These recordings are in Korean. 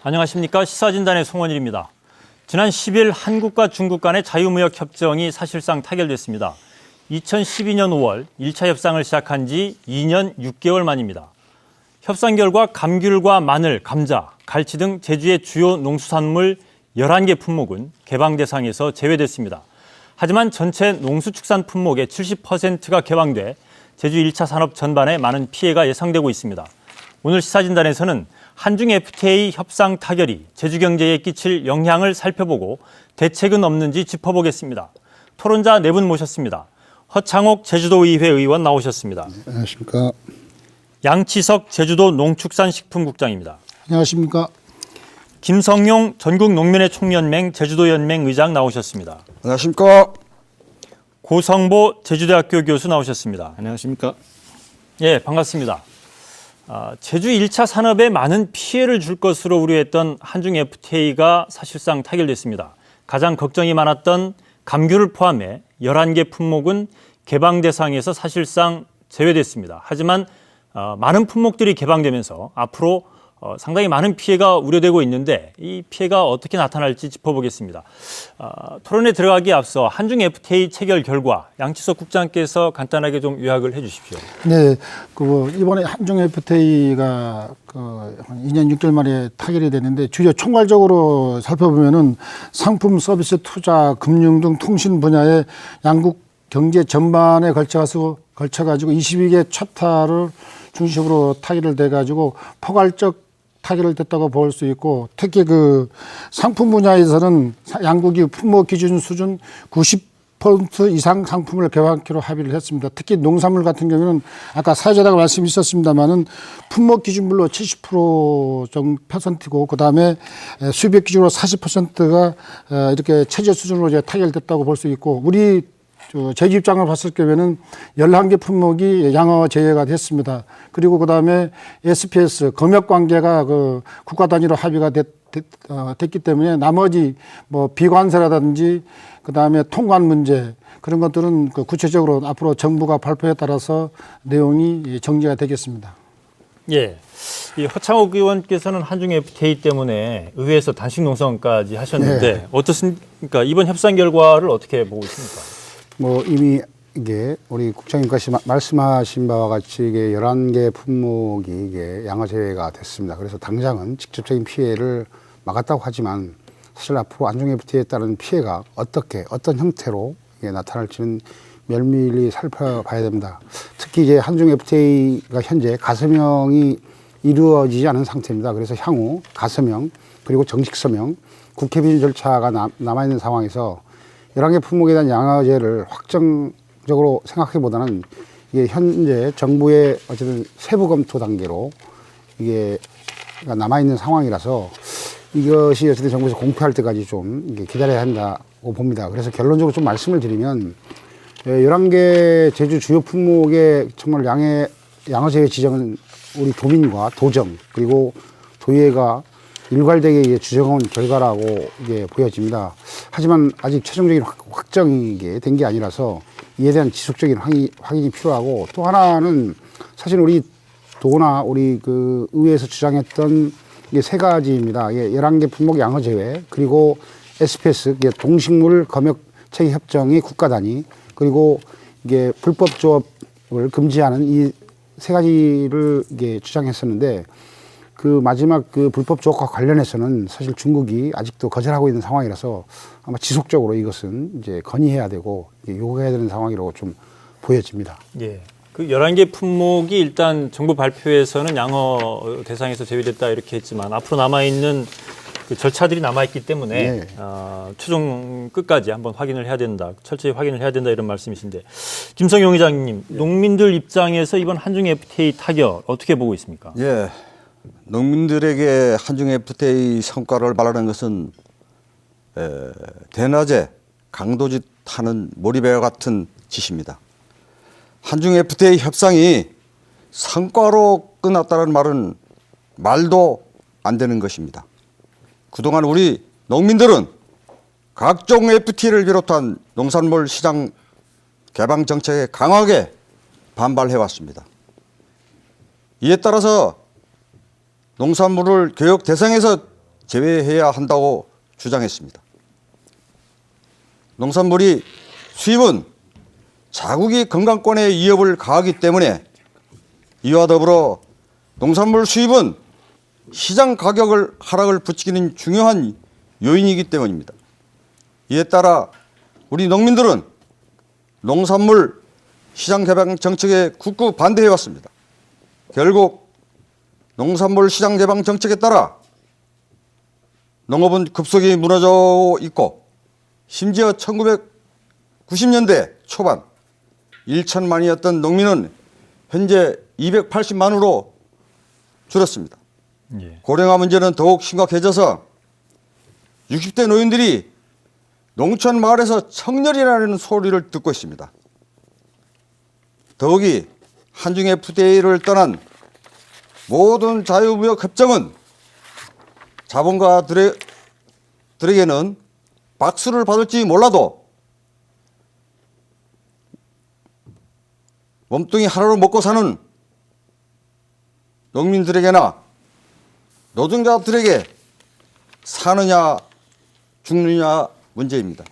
안녕하십니까. 시사진단의 송원일입니다. 지난 10일 한국과 중국 간의 자유무역 협정이 사실상 타결됐습니다. 2012년 5월 1차 협상을 시작한 지 2년 6개월 만입니다. 협상 결과 감귤과 마늘, 감자, 갈치 등 제주의 주요 농수산물 11개 품목은 개방 대상에서 제외됐습니다. 하지만 전체 농수축산 품목의 70%가 개방돼 제주 1차 산업 전반에 많은 피해가 예상되고 있습니다. 오늘 시사진단에서는 한중 FTA 협상 타결이 제주 경제에 끼칠 영향을 살펴보고 대책은 없는지 짚어보겠습니다. 토론자 4분 모셨습니다. 허창옥 제주도의회 의원 나오셨습니다. 네, 안녕하십니까. 양치석 제주도 농축산식품국장입니다. 안녕하십니까. 김성용 전국농민의 총연맹 제주도연맹 의장 나오셨습니다. 안녕하십니까. 고성보 제주대학교 교수 나오셨습니다. 안녕하십니까. 예, 반갑습니다. 제주 1차 산업에 많은 피해를 줄 것으로 우려했던 한중 FTA가 사실상 타결됐습니다. 가장 걱정이 많았던 감귤을 포함해 11개 품목은 개방 대상에서 사실상 제외됐습니다. 하지만 많은 품목들이 개방되면서 앞으로 상당히 많은 피해가 우려되고 있는데 이 피해가 어떻게 나타날지 짚어보겠습니다. 토론에 들어가기에 앞서 한중 FTA 체결 결과 양치석 국장께서 간단하게 좀 요약을 해 주십시오. 네, 이번에 한중 FTA가 한 2년 6개월 만에 타결이 됐는데 주요 총괄적으로 살펴보면은 상품, 서비스, 투자, 금융 등 통신 분야의 양국 경제 전반에 걸쳐가지고 22개 챕터를 중심으로 타결을 돼가지고 포괄적 타결을 됐다고 볼 수 있고, 특히 상품 분야에서는 양국이 품목 기준 수준 90% 이상 상품을 개방키로 합의를 했습니다. 특히 농산물 같은 경우는 아까 사회자가 말씀이 있었습니다만은 품목 기준물로 70% 정도 %고 그다음에 수입액 기준으로 40%가 이렇게 최저 수준으로 이제 타결됐다고 볼 수 있고, 우리 제주 입장을 봤을 경우에는 11개 품목이 양어 제외가 됐습니다. 그리고 그다음에 SPS 검역 관계가 국가 단위로 합의가 됐기 때문에 나머지 비관세라든지 그다음에 통관 문제 그런 것들은 구체적으로 앞으로 정부가 발표에 따라서 내용이 정리가 되겠습니다. 예. 이 허창옥 의원께서는 한중 FTA 때문에 의회에서 단식 농성까지 하셨는데 네. 어떻습니까? 이번 협상 결과를 어떻게 보고 있습니까? 이미 이게 우리 국장님께서 말씀하신 바와 같이 이게 11개 품목이 이게 양어 제외가 됐습니다. 그래서 당장은 직접적인 피해를 막았다고 하지만 사실 앞으로 한중 FTA에 따른 피해가 어떤 형태로 이게 나타날지는 면밀히 살펴봐야 됩니다. 특히 이제 한중 FTA가 현재 가서명이 이루어지지 않은 상태입니다. 그래서 향후 가서명 그리고 정식 서명, 국회 비준 절차가 남아있는 상황에서 11개 품목에 대한 양어제를 확정적으로 생각하기보다는 이게 현재 정부의 어쨌든 세부 검토 단계로 이게 남아있는 상황이라서 이것이 어쨌든 정부에서 공표할 때까지 좀 기다려야 한다고 봅니다. 그래서 결론적으로 좀 말씀을 드리면 11개 제주 주요 품목의 정말 양어제의 지정은 우리 도민과 도정 그리고 도의회가 일괄되게 주정한 결과라고 이게 보여집니다. 하지만 아직 최종적인 확정이 된 게 아니라서 이에 대한 지속적인 확인이 필요하고, 또 하나는 사실 우리 도나 우리 의회에서 주장했던 이게 3가지입니다. 11개 품목 양어 제외, 그리고 SPS 동식물 검역 체계 협정이 국가 단위, 그리고 이게 불법 조업을 금지하는 이 3가지를 이게 주장했었는데, 마지막 불법 조업과 관련해서는 사실 중국이 아직도 거절하고 있는 상황이라서 아마 지속적으로 이것은 이제 건의해야 되고 요구해야 되는 상황이라고 좀 보여집니다. 예. 11개 품목이 일단 정부 발표에서는 양어 대상에서 제외됐다 이렇게 했지만 앞으로 남아있는 절차들이 남아있기 때문에 네. 최종 끝까지 한번 확인을 해야 된다. 철저히 확인을 해야 된다 이런 말씀이신데, 김성용 의장님, 농민들 입장에서 이번 한중 FTA 타결 어떻게 보고 있습니까? 예. 농민들에게 한중 FTA 성과를 말하는 것은 대낮에 강도짓 하는 몰입애와 같은 짓입니다. 한중 FTA 협상이 성과로 끝났다는 말은 말도 안 되는 것입니다. 그동안 우리 농민들은 각종 FTA를 비롯한 농산물 시장 개방 정책에 강하게 반발해왔습니다. 이에 따라서 농산물을 교역 대상에서 제외해야 한다고 주장했습니다. 농산물이 수입은 자국의 건강권에 위협을 가하기 때문에 이와 더불어 농산물 수입은 시장 가격을 하락을 부추기는 중요한 요인이기 때문입니다. 이에 따라 우리 농민들은 농산물 시장 개방 정책에 굳고 반대해 왔습니다. 결국 농산물 시장 개방 정책에 따라 농업은 급속히 무너져 있고 심지어 1990년대 초반 1천만이었던 농민은 현재 280만으로 줄었습니다. 예. 고령화 문제는 더욱 심각해져서 60대 노인들이 농촌 마을에서 청년이라는 소리를 듣고 있습니다. 더욱이 한중 FTA를 떠난 모든 자유무역 협정은 자본가들에게는 박수를 받을지 몰라도 몸뚱이 하나로 먹고 사는 농민들에게나 노동자들에게 사느냐 죽느냐 문제입니다.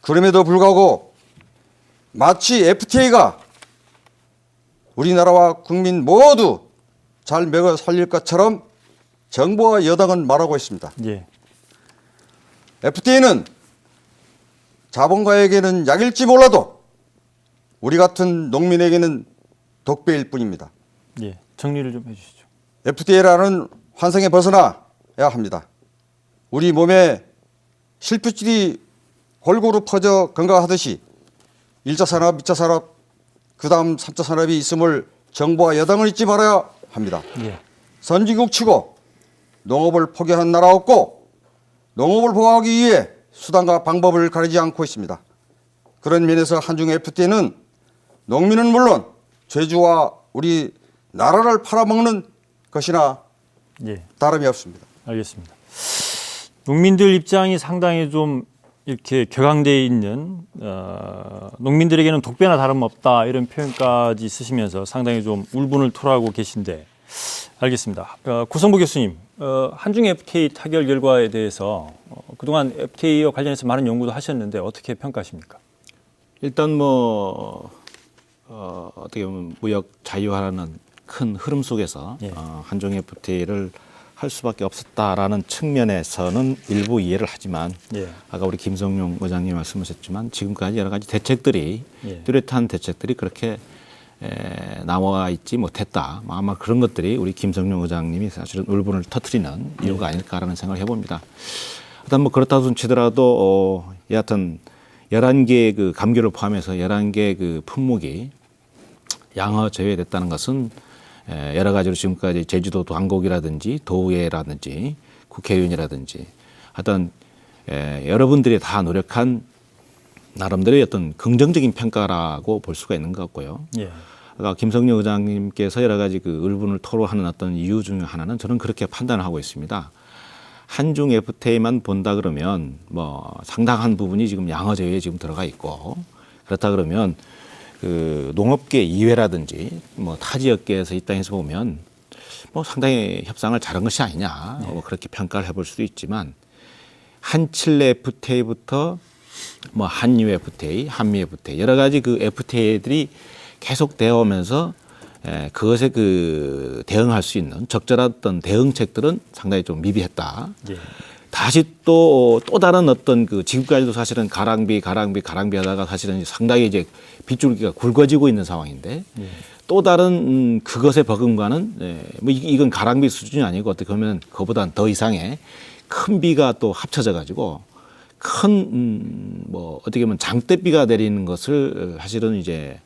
그럼에도 불구하고 마치 FTA가 우리나라와 국민 모두 잘 먹여 살릴 것처럼 정부와 여당은 말하고 있습니다. 예. FTA는 자본가에게는 약일지 몰라도 우리 같은 농민에게는 독배일 뿐입니다. 예. 정리를 좀 해주시죠. FTA라는 환상에 벗어나야 합니다. 우리 몸에 실핏줄이 골고루 퍼져 건강하듯이 1차 산업, 2차 산업, 그 다음 3차 산업이 있음을 정부와 여당은 잊지 말아야 합니다. 예. 선진국 치고 농업을 포기하는 나라 없고 농업을 보호하기 위해 수단과 방법을 가리지 않고 있습니다. 그런 면에서 한중 FTA는 농민은 물론 제주와 우리 나라를 팔아먹는 것이나 예. 다름이 없습니다. 알겠습니다. 농민들 입장이 상당히 좀 이렇게 격앙돼 있는 농민들에게는 독배나 다름없다 이런 표현까지 쓰시면서 상당히 좀 울분을 토로하고 계신데 알겠습니다. 고성보 교수님, 한중 FTA 타결 결과에 대해서 그동안 FTA와 관련해서 많은 연구도 하셨는데 어떻게 평가하십니까? 일단 어떻게 보면 무역 자유화라는 큰 흐름 속에서 예. 한중 FTA를 할 수밖에 없었다라는 측면에서는 일부 이해를 하지만 예. 아까 우리 김성룡 의장님 말씀하셨지만 지금까지 여러 가지 대책들이 예. 뚜렷한 대책들이 그렇게 나와 있지 못했다. 아마 그런 것들이 우리 김성룡 의장님이 사실은 울분을 터뜨리는 이유가 아닐까라는 생각을 해봅니다. 일단 그렇다고 치더라도 여하튼 11개 그 감귤을 포함해서 11개 그 품목이 양어 제외됐다는 것은 여러 가지로 지금까지 제주도 당국이라든지 도의회라든지 국회의원이라든지 하여튼 여러분들이 다 노력한 나름대로의 어떤 긍정적인 평가라고 볼 수가 있는 것 같고요. 예. 아까 김성룡 의장님께서 여러 가지 그 울분을 토로하는 어떤 이유 중에 하나는 저는 그렇게 판단을 하고 있습니다. 한중 FTA만 본다 그러면 상당한 부분이 지금 양어 제외에 지금 들어가 있고 그렇다 그러면 그 농업계 이외라든지 타 지역계에서 이 땅에서 보면 상당히 협상을 잘한 것이 아니냐 그렇게 평가를 해볼 수도 있지만 한칠레 FTA부터 한유 FTA, 한미 FTA 여러 가지 그 FTA들이 계속 되어 오면서 그것에 그 대응할 수 있는 적절한 어떤 대응책들은 상당히 좀 미비했다. 예. 다시 또 다른 어떤 그 지금까지도 사실은 가랑비 하다가 사실은 상당히 이제 빗줄기가 굵어지고 있는 상황인데 또 다른 그것에 버금가는 이건 가랑비 수준이 아니고 어떻게 보면 그보다는 더 이상의 큰 비가 또 합쳐져 가지고 큰 어떻게 보면 장대비가 내리는 것을 사실은 이제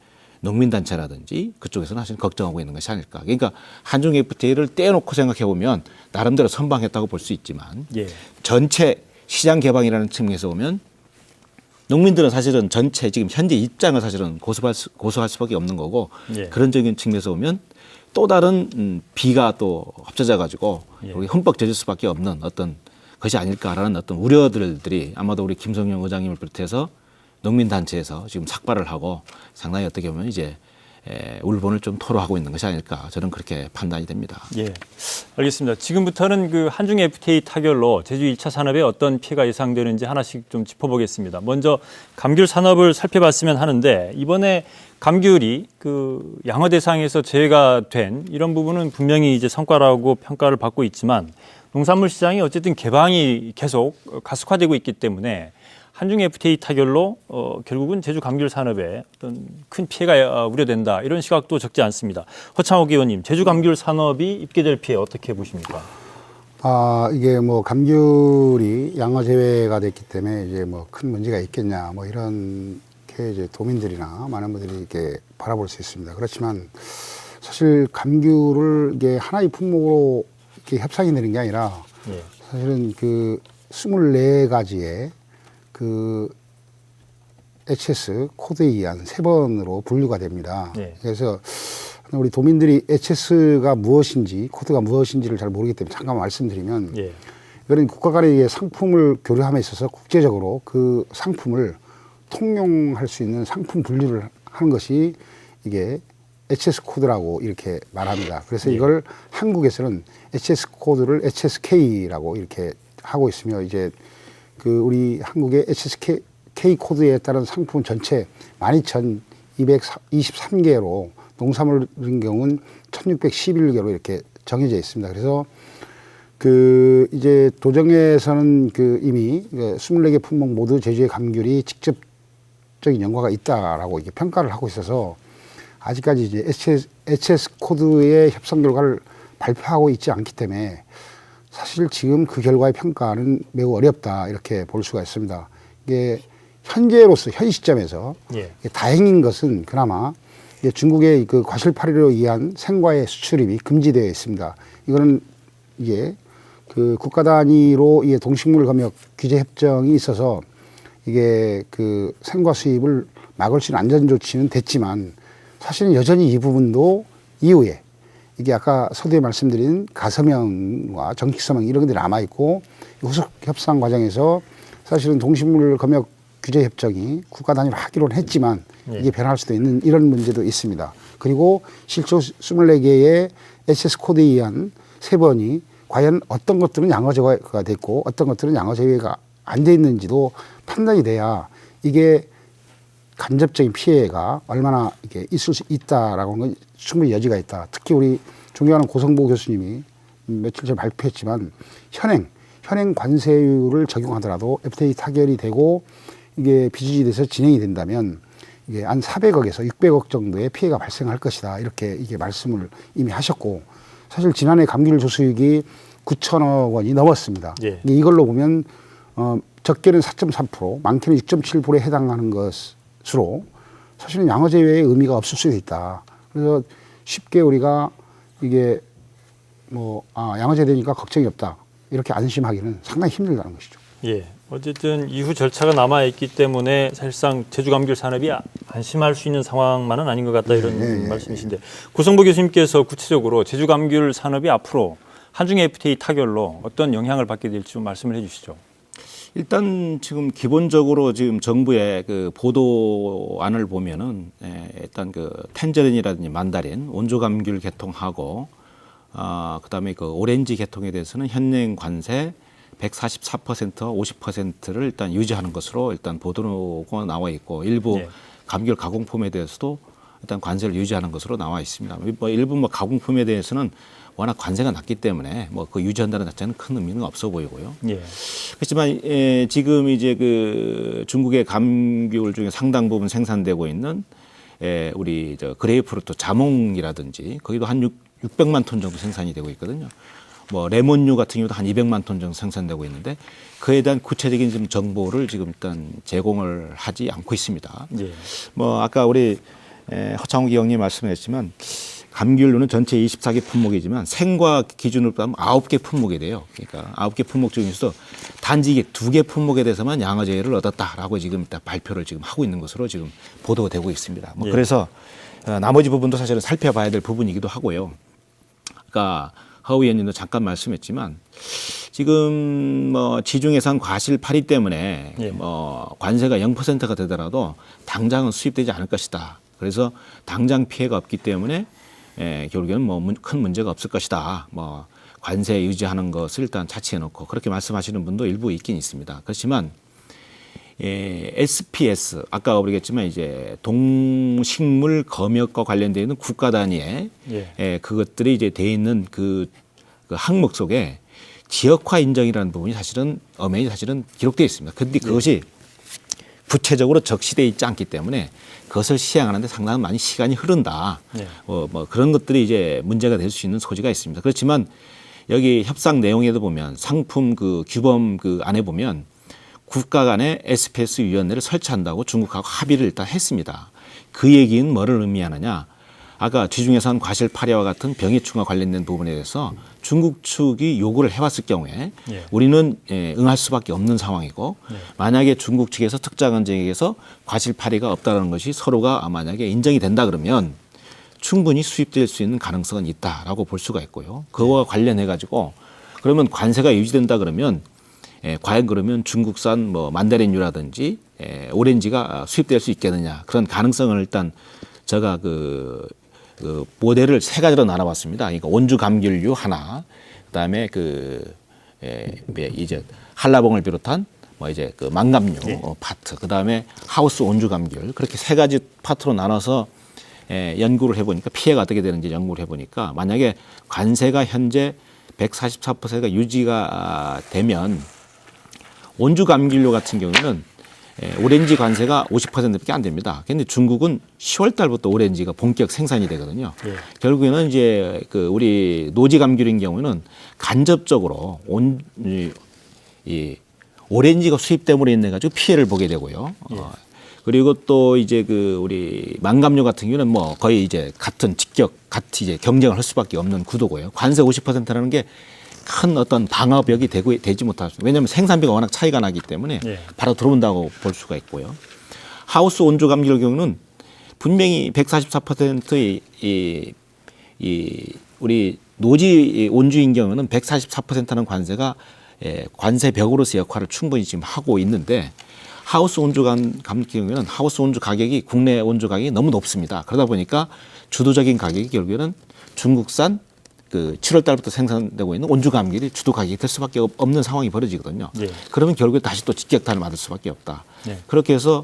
농민단체라든지 그쪽에서는 사실 걱정하고 있는 것이 아닐까. 그러니까 한중 FTA를 떼어놓고 생각해 보면 나름대로 선방했다고 볼 수 있지만 예. 전체 시장 개방이라는 측면에서 보면 농민들은 사실은 전체 지금 현재 입장을 사실은 고수할 수밖에 없는 거고 예. 그런적인 측면에서 보면 또 다른 비가 또 합쳐져 가지고 예. 흠뻑 젖을 수밖에 없는 어떤 것이 아닐까라는 어떤 우려들이 아마도 우리 김성룡 의장님을 비롯해서 농민단체에서 지금 삭발을 하고 상당히 어떻게 보면 이제 울분을 좀 토로하고 있는 것이 아닐까 저는 그렇게 판단이 됩니다. 예, 알겠습니다. 지금부터는 그 한중 FTA 타결로 제주 1차 산업에 어떤 피해가 예상되는지 하나씩 좀 짚어보겠습니다. 먼저 감귤 산업을 살펴봤으면 하는데 이번에 감귤이 그 양화 대상에서 제외가 된 이런 부분은 분명히 이제 성과라고 평가를 받고 있지만 농산물 시장이 어쨌든 개방이 계속 가속화되고 있기 때문에 한중 FTA 타결로 결국은 제주 감귤 산업에 어떤 큰 피해가 우려된다 이런 시각도 적지 않습니다. 허창옥 의원님, 제주 감귤 산업이 입게 될 피해 어떻게 보십니까? 이게 뭐 감귤이 양화 제외가 됐기 때문에 이제 뭐 큰 문제가 있겠냐 뭐 이렇게 이제 도민들이나 많은 분들이 이렇게 바라볼 수 있습니다. 그렇지만 사실 감귤을 이게 하나의 품목으로 이렇게 협상이 되는 게 아니라 예. 사실은 그 24가지의 그 HS 코드에 의한 3번으로 분류가 됩니다. 네. 그래서 우리 도민들이 HS가 무엇인지 코드가 무엇인지를 잘 모르기 때문에 잠깐 말씀드리면 예. 이런 국가 간의 상품을 교류함에 있어서 국제적으로 그 상품을 통용할 수 있는 상품 분류를 하는 것이 이게 HS 코드라고 이렇게 말합니다. 그래서 이걸 한국에서는 HS 코드를 HSK라고 이렇게 하고 있으며 이제 그 우리 한국의 HSK 코드에 따른 상품 전체 12,223개로 농산물인 경우는 1,611개로 이렇게 정해져 있습니다. 그래서 그 이제 도정에서는 그 이미 24개 품목 모두 제주의 감귤이 직접적인 연관가 있다라고 이게 평가를 하고 있어서 아직까지 이제 HS 코드의 협상 결과를 발표하고 있지 않기 때문에 사실 지금 그 결과의 평가는 매우 어렵다 이렇게 볼 수가 있습니다. 이게 현재로서 현 시점에서 예. 다행인 것은 그나마 중국의 그 과실파리로 의한 생과의 수출입이 금지되어 있습니다. 이거는 이게 그 국가 단위로 이게 동식물 검역 규제 협정이 있어서 이게 그 생과 수입을 막을 수 있는 안전 조치는 됐지만 사실은 여전히 이 부분도 이후에 이게 아까 서두에 말씀드린 가서명과 정식서명 이런 것들이 남아있고 후속 협상 과정에서 사실은 동식물 검역 규제 협정이 국가 단위로 하기로는 했지만 이게 변할 수도 있는 이런 문제도 있습니다. 그리고 실제 24개의 HS 코드에 의한 3번이 과연 어떤 것들은 양화 제외가 됐고 어떤 것들은 양화 제외가 안 돼 있는지도 판단이 돼야 이게 간접적인 피해가 얼마나 이게 있을 수 있다라고 하는 건 충분히 여지가 있다. 특히 우리 존경하는 고성보 교수님이 며칠 전에 발표했지만 현행 관세율을 적용하더라도 FTA 타결이 되고 이게 비주지돼서 진행이 된다면 이게 한 400억에서 600억 정도의 피해가 발생할 것이다. 이렇게 이게 말씀을 이미 하셨고 사실 지난해 감귤 조수익이 9천억 원이 넘었습니다. 예. 이걸로 보면 적게는 4.3%, 많게는 6.7%에 해당하는 것으로 사실은 양화 제외의 의미가 없을 수도 있다. 그래서 쉽게 우리가 이게 양화 제외되니까 걱정이 없다. 이렇게 안심하기는 상당히 힘들다는 것이죠. 예. 어쨌든 이후 절차가 남아 있기 때문에 사실상 제주 감귤 산업이 안심할 수 있는 상황만은 아닌 것 같다 이런 말씀이신데 고성보 교수님께서 구체적으로 제주 감귤 산업이 앞으로 한중 FTA 타결로 어떤 영향을 받게 될지 좀 말씀을 해주시죠. 일단 지금 기본적으로 지금 정부의 그 보도안을 보면은 일단 그 텐저린이라든지 만다린 원조 감귤 개통하고 그다음에 그 오렌지 개통에 대해서는 현행 관세 144% 50%를 일단 유지하는 것으로 일단 보도가 나와 있고 일부 감귤 가공품에 대해서도 일단 관세를 유지하는 것으로 나와 있습니다. 일부 가공품에 대해서는 워낙 관세가 낮기 때문에 그 유지한다는 자체는 큰 의미는 없어 보이고요. 예. 그렇지만 지금 이제 그 중국의 감귤 중에 상당 부분 생산되고 있는 우리 그레이프루트 자몽이라든지 거기도 한 600만 톤 정도 생산이 되고 있거든요. 레몬류 같은 경우도 한 200만 톤 정도 생산되고 있는데 그에 대한 구체적인 좀 정보를 지금 일단 제공을 하지 않고 있습니다. 예. 아까 우리 허창욱 의원님 말씀하셨지만 감귤류는 전체 24개 품목이지만 생과 기준으로 따면 9개 품목이 돼요. 그러니까 9개 품목 중에서도 단지 이게 2개 품목에 대해서만 양화 제외를 얻었다라고 지금 일단 발표를 지금 하고 있는 것으로 지금 보도가 되고 있습니다. 예. 그래서 나머지 부분도 사실은 살펴봐야 될 부분이기도 하고요. 그러니까 허 의원님도 잠깐 말씀했지만 지금 지중해산 과실 파리 때문에 관세가 0%가 되더라도 당장은 수입되지 않을 것이다. 그래서 당장 피해가 없기 때문에 결국에는 뭐 큰 문제가 없을 것이다. 뭐 관세 유지하는 것을 일단 자취해 놓고 그렇게 말씀하시는 분도 일부 있긴 있습니다. 그렇지만 SPS 아까 우리겠지만 이제 동식물 검역과 관련되어 있는 국가 단위의 그것들이 이제 돼 있는 그 항목 속에 지역화 인정이라는 부분이 사실은 엄연히 사실은 기록되어 있습니다. 그런데 그것이 구체적으로 적시되어 있지 않기 때문에 그것을 시행하는데 상당히 많이 시간이 흐른다. 뭐 그런 것들이 이제 문제가 될 수 있는 소지가 있습니다. 그렇지만 여기 협상 내용에도 보면 상품 그 규범 그 안에 보면 국가 간의 SPS 위원회를 설치한다고 중국하고 합의를 일단 했습니다. 그 얘기는 뭐를 의미하느냐? 아까 지중해산 과실 파괴와 같은 병해충과 관련된 부분에 대해서 중국 측이 요구를 해왔을 경우에 우리는 응할 수밖에 없는 상황이고 만약에 중국 측에서 특자관청에서 과실 파괴가 없다는 것이 서로가 만약에 인정이 된다 그러면 충분히 수입될 수 있는 가능성은 있다라고 볼 수가 있고요. 그와 관련해 가지고 그러면 관세가 유지된다 그러면 과연 그러면 중국산 뭐 만다린유라든지 오렌지가 수입될 수 있겠느냐 그런 가능성을 일단 제가 그 모델을 세 가지로 나눠봤습니다. 그러니까 온주 감귤류 하나, 그다음에 이제 한라봉을 비롯한 뭐 이제 그 망감류 파트, 그다음에 하우스 온주 감귤 그렇게 세 가지 파트로 나눠서 연구를 해보니까 피해가 어떻게 되는지 연구를 해보니까 만약에 관세가 현재 144%가 유지가 되면 온주 감귤류 같은 경우는 오렌지 관세가 50%밖에 안 됩니다. 그런데 중국은 10월 달부터 오렌지가 본격 생산이 되거든요. 결국에는 이제 그 우리 노지 감귤인 경우는 간접적으로 이 오렌지가 수입됨으로 인해 가지고 피해를 보게 되고요. 그리고 또 이제 그 우리 망감류 같은 경우는 뭐 거의 이제 같이 이제 경쟁을 할 수밖에 없는 구도고요. 관세 50%라는 게 큰 어떤 방어벽이 되지 못하죠. 왜냐하면 생산비가 워낙 차이가 나기 때문에 바로 들어온다고 볼 수가 있고요. 하우스 온주 감귤 경우는 분명히 144%의 우리 노지 온주인 경우는 144%는 관세가 관세벽으로서 역할을 충분히 지금 하고 있는데 하우스 온주 감귤 경우에는 하우스 온주 가격이 국내 온주 가격이 너무 높습니다. 그러다 보니까 주도적인 가격이 결국에는 중국산 그 7월 달부터 생산되고 있는 온주 감귤이 주도 가격이 될 수밖에 없는 상황이 벌어지거든요. 그러면 결국에 다시 또 직격탄을 맞을 수밖에 없다. 그렇게 해서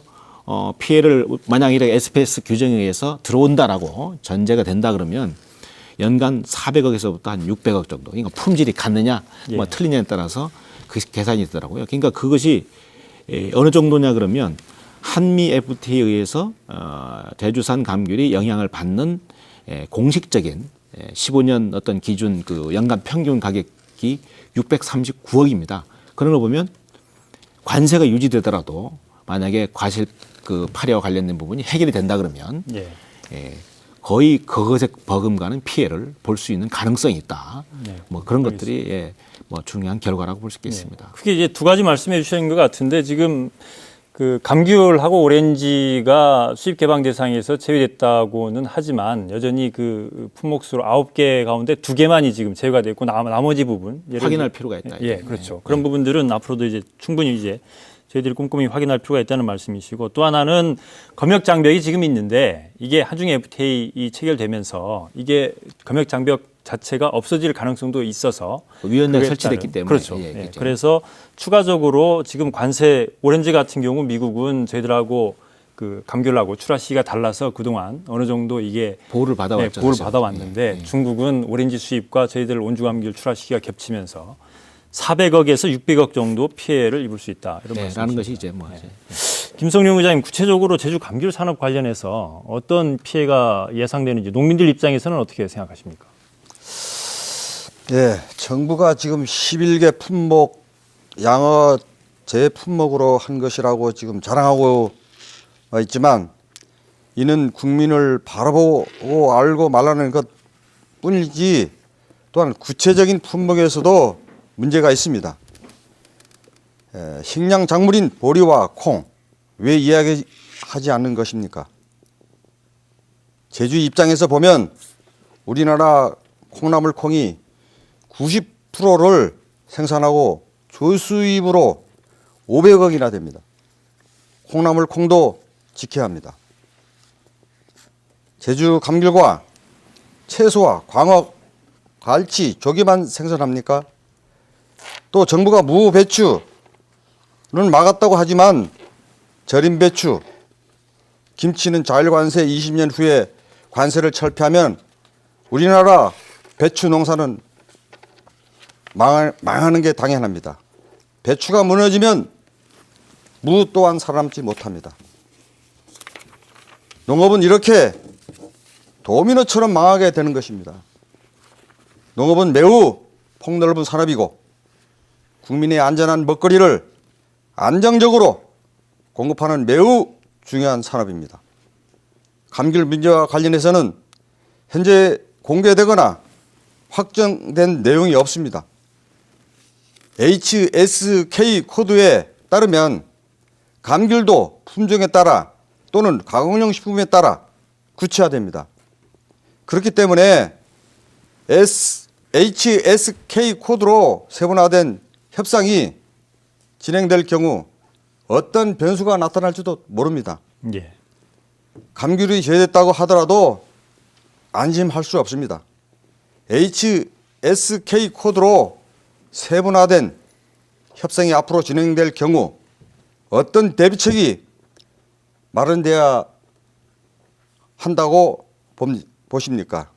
피해를 만약 이렇게 SPS 규정에 의해서 들어온다라고 전제가 된다 그러면 연간 400억에서부터 한 600억 정도. 그러니까 품질이 같느냐, 뭐 틀리냐에 따라서 그 계산이 되더라고요. 그러니까 그것이 어느 정도냐 그러면 한미 FTA에 의해서 제주산 감귤이 영향을 받는 공식적인 15년 어떤 기준 그 연간 평균 가격이 639억입니다. 그런 걸 보면 관세가 유지되더라도 만약에 과실 그 파괴와 관련된 부분이 해결이 된다 그러면 거의 그것에 버금가는 피해를 볼 수 있는 가능성이 있다. 뭐 그런 것들이 뭐 중요한 결과라고 볼 수 있겠습니다. 크게 이제 두 가지 말씀해 주신 것 같은데 지금 그 감귤하고 오렌지가 수입 개방 대상에서 제외됐다고는 하지만 여전히 그 품목수로 9개 가운데 2개만이 지금 제외가 됐고 나머지 부분 확인할 필요가 있다. 그렇죠. 그런 부분들은 앞으로도 이제 충분히 이제 저희들이 꼼꼼히 확인할 필요가 있다는 말씀이시고 또 하나는 검역 장벽이 지금 있는데 이게 한중 FTA 체결되면서 이게 검역 장벽 자체가 없어질 가능성도 있어서 위원회가 설치됐기 때문에 그렇죠. 그래서 추가적으로 지금 관세 오렌지 같은 경우 미국은 저희들하고 그 감귤하고 출하 시기가 달라서 그동안 어느 정도 이게 보호를 받아왔죠. 보호를 받아왔는데 중국은 오렌지 수입과 저희들 온주 감귤 출하 시기가 겹치면서 400억에서 600억 정도 피해를 입을 수 있다. 이런 말씀이십니다. 라는 것이 이제 뭐 김성룡 의장님 구체적으로 제주 감귤 산업 관련해서 어떤 피해가 예상되는지 농민들 입장에서는 어떻게 생각하십니까? 정부가 지금 11개 품목 양어 재품목으로 한 것이라고 지금 자랑하고 있지만 이는 국민을 바라보고 알고 말하는 것 뿐이지 또한 구체적인 품목에서도 문제가 있습니다. 식량 작물인 보리와 콩 왜 이야기하지 않는 것입니까? 제주 입장에서 보면 우리나라 콩나물 콩이 90%를 생산하고 조수입으로 500억이나 됩니다. 콩나물 콩도 지켜야 합니다. 제주 감귤과 채소와 광어, 갈치, 조개만 생산합니까? 또 정부가 무 배추는 막았다고 하지만 절임 배추, 김치는 자율관세 20년 후에 관세를 철폐하면 우리나라 배추 농사는 망하는 게 당연합니다. 배추가 무너지면 무 또한 살아남지 못합니다. 농업은 이렇게 도미노처럼 망하게 되는 것입니다. 농업은 매우 폭넓은 산업이고 국민의 안전한 먹거리를 안정적으로 공급하는 매우 중요한 산업입니다. 감귤 문제와 관련해서는 현재 공개되거나 확정된 내용이 없습니다. HSK 코드에 따르면 감귤도 품종에 따라 또는 가공용 식품에 따라 구체화됩니다. 그렇기 때문에 HSK 코드로 세분화된 협상이 진행될 경우 어떤 변수가 나타날지도 모릅니다. 예. 감귤이 제외됐다고 하더라도 안심할 수 없습니다. HSK 코드로 세분화된 협상이 앞으로 진행될 경우 어떤 대비책이 마련돼야 한다고 보십니까?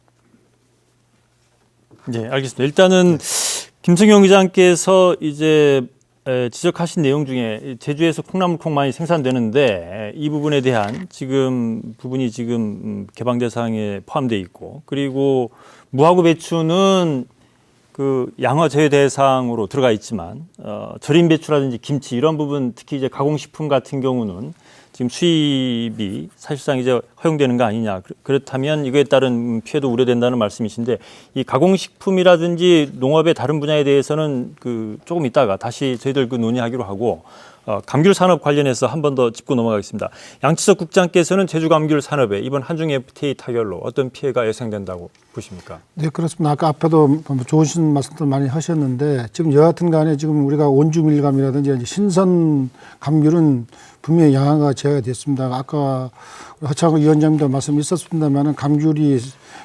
네, 알겠습니다. 일단은 김성영 기자님께서 이제 지적하신 내용 중에 제주에서 콩나물콩 많이 생산되는데 이 부분에 대한 부분이 지금 개방 대상에 포함되어 있고, 그리고 무하고 배추는 그 양어 제외 대상으로 들어가 있지만 절임 배추라든지 김치 이런 부분, 특히 이제 가공식품 같은 경우는 지금 수입이 사실상 이제 허용되는 거 아니냐. 그렇다면 이거에 따른 피해도 우려된다는 말씀이신데, 이 가공식품이라든지 농업의 다른 분야에 대해서는 조금 있다가 다시 저희들 논의하기로 하고, 감귤 산업 관련해서 한 번 더 짚고 넘어가겠습니다. 양치석 국장께서는 제주 감귤 산업에 이번 한중 FTA 타결로 어떤 피해가 예상된다고 보십니까? 네, 그렇습니다. 아까 앞에도 좋으신 말씀들 많이 하셨는데, 지금 여하튼 간에 지금 우리가 온주밀감이라든지 신선 감귤은 분명히 양화가 제외가 됐습니다. 아까 허창호 위원장님도 말씀 있었습니다만 감귤이